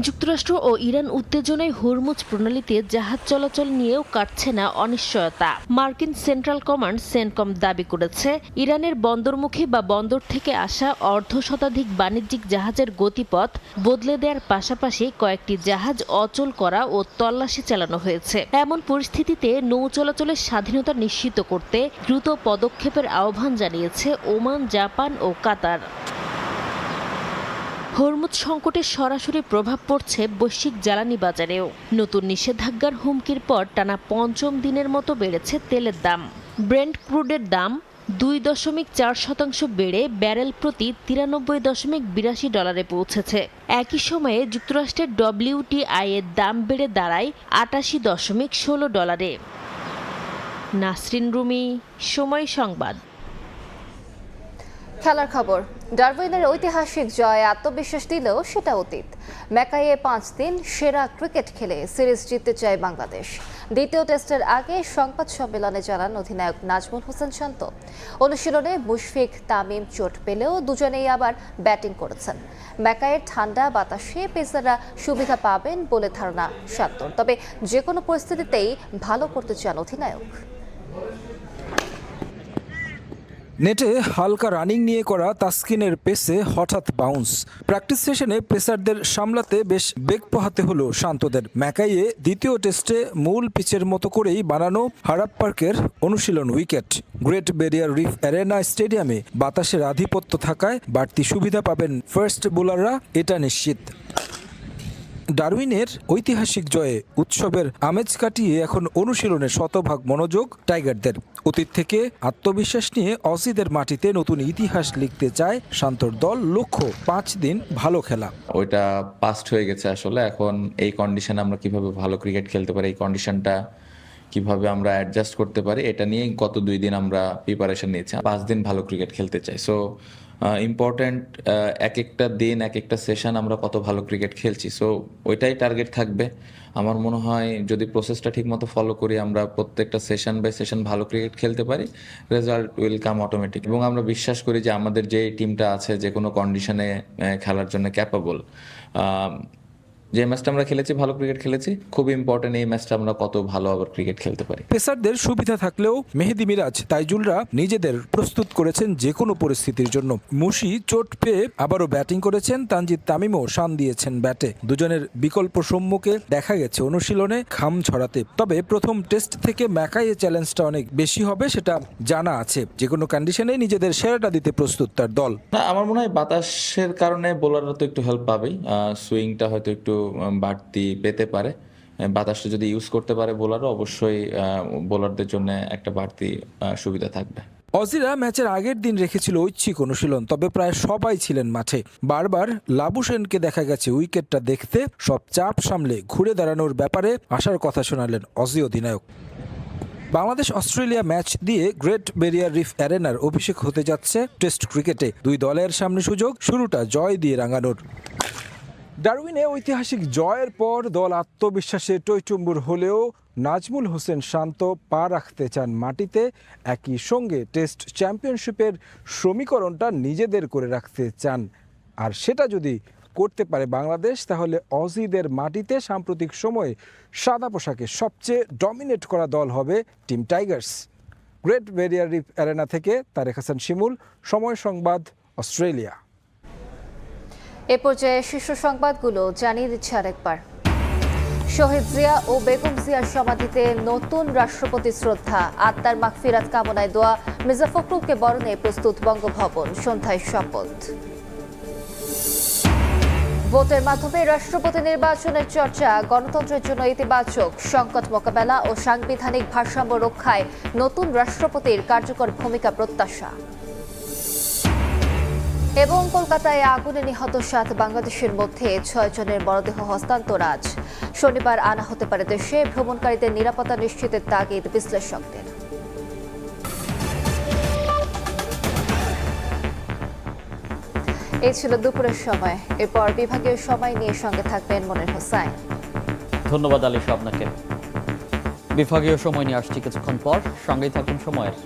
যুক্তরাষ্ট্র ও ইরান উত্তেজনায় হরমুজ প্রণালীতে জাহাজ চলাচল নিয়েও কাটছে না অনিশ্চয়তা। মার্কিন সেন্ট্রাল কমান্ড সেন্টকম দাবি করেছে, ইরানের বন্দরমুখী বা বন্দর থেকে আসা অর্ধশতাধিক বাণিজ্যিক জাহাজের গতিপথ বদলে দেওয়ার পাশাপাশি কয়েকটি জাহাজ অচল করা ও তল্লাশি চালানো হয়েছে। এমন পরিস্থিতিতে নৌ চলাচলের স্বাধীনতা নিশ্চিত করতে দ্রুত পদক্ষেপের আহ্বান জানিয়েছে ওমান, জাপান ও কাতার। হরমুজ সংকটের সরাসরি প্রভাব পড়ছে বৈশ্বিক জ্বালানি বাজারেও। নতুন নিষেধাজ্ঞার হুমকির পর টানা পঞ্চম দিনের মতো বেড়েছে তেলের দাম। ব্রেন্ট ক্রুডের দাম 2.4% বেড়ে ব্যারেল প্রতি $93.82 পৌঁছেছে। একই সময়ে যুক্তরাষ্ট্রের WTI এর দাম বেড়ে দাঁড়ায় $88.16। নাসরিন রুমি, সময় সংবাদ। খেলার খবর। ডারউইনের ঐতিহাসিক জয়ে আত্মবিশ্বাস দিলেও সেটা অতীত। ম্যাকাইয়ে 5 দিন সেরা ক্রিকেট খেলে সিরিজ জিততে চায় বাংলাদেশ। দ্বিতীয় টেস্টের আগে সংবাদ সম্মেলনে জানান অধিনায়ক নাজমুল হোসেন শান্ত। অনুশীলনে মুশফিক, তামিম চোট পেলেও দুজনেই আবার ব্যাটিং করেছেন। ম্যাকাইয়ের ঠান্ডা বাতাসে পেসাররা সুবিধা পাবেন বলে ধারণা শান্তর। তবে যে কোনো পরিস্থিতিতেই ভালো করতে চান অধিনায়ক। নেটে হালকা রানিং নিয়ে করা তাসকিনের পেসে হঠাৎ বাউন্স। প্র্যাকটিস সেশনে পেসারদের সামলাতে বেশ বেগ পোহাতে হলো শান্তদের। ম্যাকাইয়ে দ্বিতীয় টেস্টে মূল পিচের মতো করেই বানানো হারাপ পার্কের অনুশীলন wicket. Great Barrier Reef Arena স্টেডিয়ামে বাতাসের আধিপত্য থাকায় বাড়তি সুবিধা পাবেন ফার্স্ট বোলাররা, এটা নিশ্চিত। ডারউইনের ঐতিহাসিক জয়ে উৎসবের আমেজ কাটিয়ে এখন অনুশীলনে শতভাগ মনোযোগ টাইগারদের। অতীত থেকে আত্মবিশ্বাস নিয়ে অজিদের মাটিতে নতুন ইতিহাস লিখতে চায় শান্তর দল। লক্ষ্য 5 দিন ভালো খেলা। ওইটা পাস্ট হয়ে গেছে আসলে। এখন এই কন্ডিশনে আমরা কিভাবে ভালো ক্রিকেট খেলতে পারি, এই কন্ডিশনটা কিভাবে আমরা অ্যাডজাস্ট করতে পারি, এটা নিয়ে গত 2 দিন আমরা প্রিপারেশন নিয়েছি। 5 দিন ভালো ক্রিকেট খেলতে চাই। সো ইম্পর্ট্যান্ট এক একটা দিন এক একটা সেশন আমরা কত ভালো ক্রিকেট খেলছি, সো ওইটাই টার্গেট থাকবে। আমার মনে হয় যদি প্রসেসটা ঠিকমতো ফলো করি, আমরা প্রত্যেকটা সেশন বাই সেশন ভালো ক্রিকেট খেলতে পারি, রেজাল্ট উইল কাম অটোমেটিক। এবং আমরা বিশ্বাস করি যে আমাদের যে টিমটা আছে যে কোনো কন্ডিশনে খেলার জন্য ক্যাপাবল। যে ম্যাচটা আমরা খেলেছি ভালো ক্রিকেট খেলেছি, খুব ইম্পর্টেন্ট এই ম্যাচটা আমরা কত ভালো আবার ক্রিকেট খেলতে পারি। পেসারদের সুবিধা থাকলেও মেহেদী মিরাজ, তাইজুলরা নিজেদের প্রস্তুত করেছেন যে কোনো পরিস্থিতির জন্য। মুশি চোট পেয়ে আবারও ব্যাটিং করেছেন, তানজিদ তামিমও শান দিয়েছেন ব্যাটে। দুজনের বিকল্প সম্মুখে দেখা গেছে অনুশীলনে ঘাম ঝরাতে। তবে প্রথম টেস্ট থেকে ম্যাকাইয়ে চ্যালেঞ্জটা অনেক বেশি হবে সেটা জানা আছে। যে কোনো কন্ডিশনে নিজেদের সেরাটা দিতে প্রস্তুত তার দল। না, আমার মনে হয় বাতাসের কারণে বোলাররা তো একটু হেল্প পাবেই, সুইংটা হয়তো একটু বাড়তি পেতে পারে। বাতাসটা যদি ইউজ করতে পারে বোলাররা, অবশ্যই বোলারদের জন্য একটা বাড়তি সুবিধা থাকবে। অজিরা ম্যাচের আগের দিন রেখেছিল ঐচ্ছিক অনুশীলন, তবে প্রায় সবাই ছিলেন মাঠে। বারবার লাবুসেনকে দেখা গেছে উইকেটটা দেখতে। সব চাপ সামলে ঘুরে দাঁড়ানোর ব্যাপারে আশার কথা শোনালেন অজি অধিনায়ক। বাংলাদেশ অস্ট্রেলিয়া ম্যাচ দিয়ে গ্রেট ব্যারিয়ার রিফ অ্যারেনার অভিষেক হতে যাচ্ছে টেস্ট ক্রিকেটে। দুই দলের সামনে সুযোগ শুরুটা জয় দিয়ে রাঙানোর। ডারউইনে ঐতিহাসিক জয়ের পর দল আত্মবিশ্বাসে টইটুম্বুর হলেও নাজমুল হোসেন শান্ত পা রাখতে চান মাটিতে। একই সঙ্গে টেস্ট চ্যাম্পিয়নশিপের সমীকরণটা নিজেদের করে রাখতে চান। আর সেটা যদি করতে পারে বাংলাদেশ, তাহলে অজিদের মাটিতে সাম্প্রতিক সময়ে সাদা পোশাকে সবচেয়ে ডমিনেট করা দল হবে team Tigers. Great Barrier Reef Arena থেকে তারেক হাসান শিমুল, সময় সংবাদ, অস্ট্রেলিয়া। এ পর্যায়ে শীর্ষ সংবাদগুলো জানিয়ে দিচ্ছে আরেকবার। শহীদ জিয়া ও বেগম জিয়ার সমাধিতে নতুন রাষ্ট্রপতি শ্রদ্ধা, আত্মার মাগফিরাত কামনায় দোয়া। মির্জা ফখরুলকে বরণে প্রস্তুত বঙ্গভবন, সন্ধ্যায় শপথ। ভোটের মাধ্যমে রাষ্ট্রপতি নির্বাচনের চর্চা গণতন্ত্রের জন্য ইতিবাচক। সংকট মোকাবেলা ও সাংবিধানিক ভারসাম্য রক্ষায় নতুন রাষ্ট্রপতির কার্যকর ভূমিকা প্রত্যাশা। এবং কলকাতায় আগুনে নিহত 7 বাংলাদেশের মধ্যে 6 জনের মরদেহ হস্তান্তর আজ। শনিবার আনা হতে পারে দেশে। ভ্রমণকারীদের নিরাপত্তা নিশ্চিতের তাগিদ বিশ্লেষকদের। এই ছিল দুপুরের সময়। এরপর বিভাগীয় সময় নিয়ে সঙ্গে থাকবেন মনির হোসাইন। ধন্যবাদ আলিশা আপনাকে। বিভাগীয় সময় নিয়ে আসছি কিছুক্ষণ পর, সঙ্গেই থাকুন সময়ের।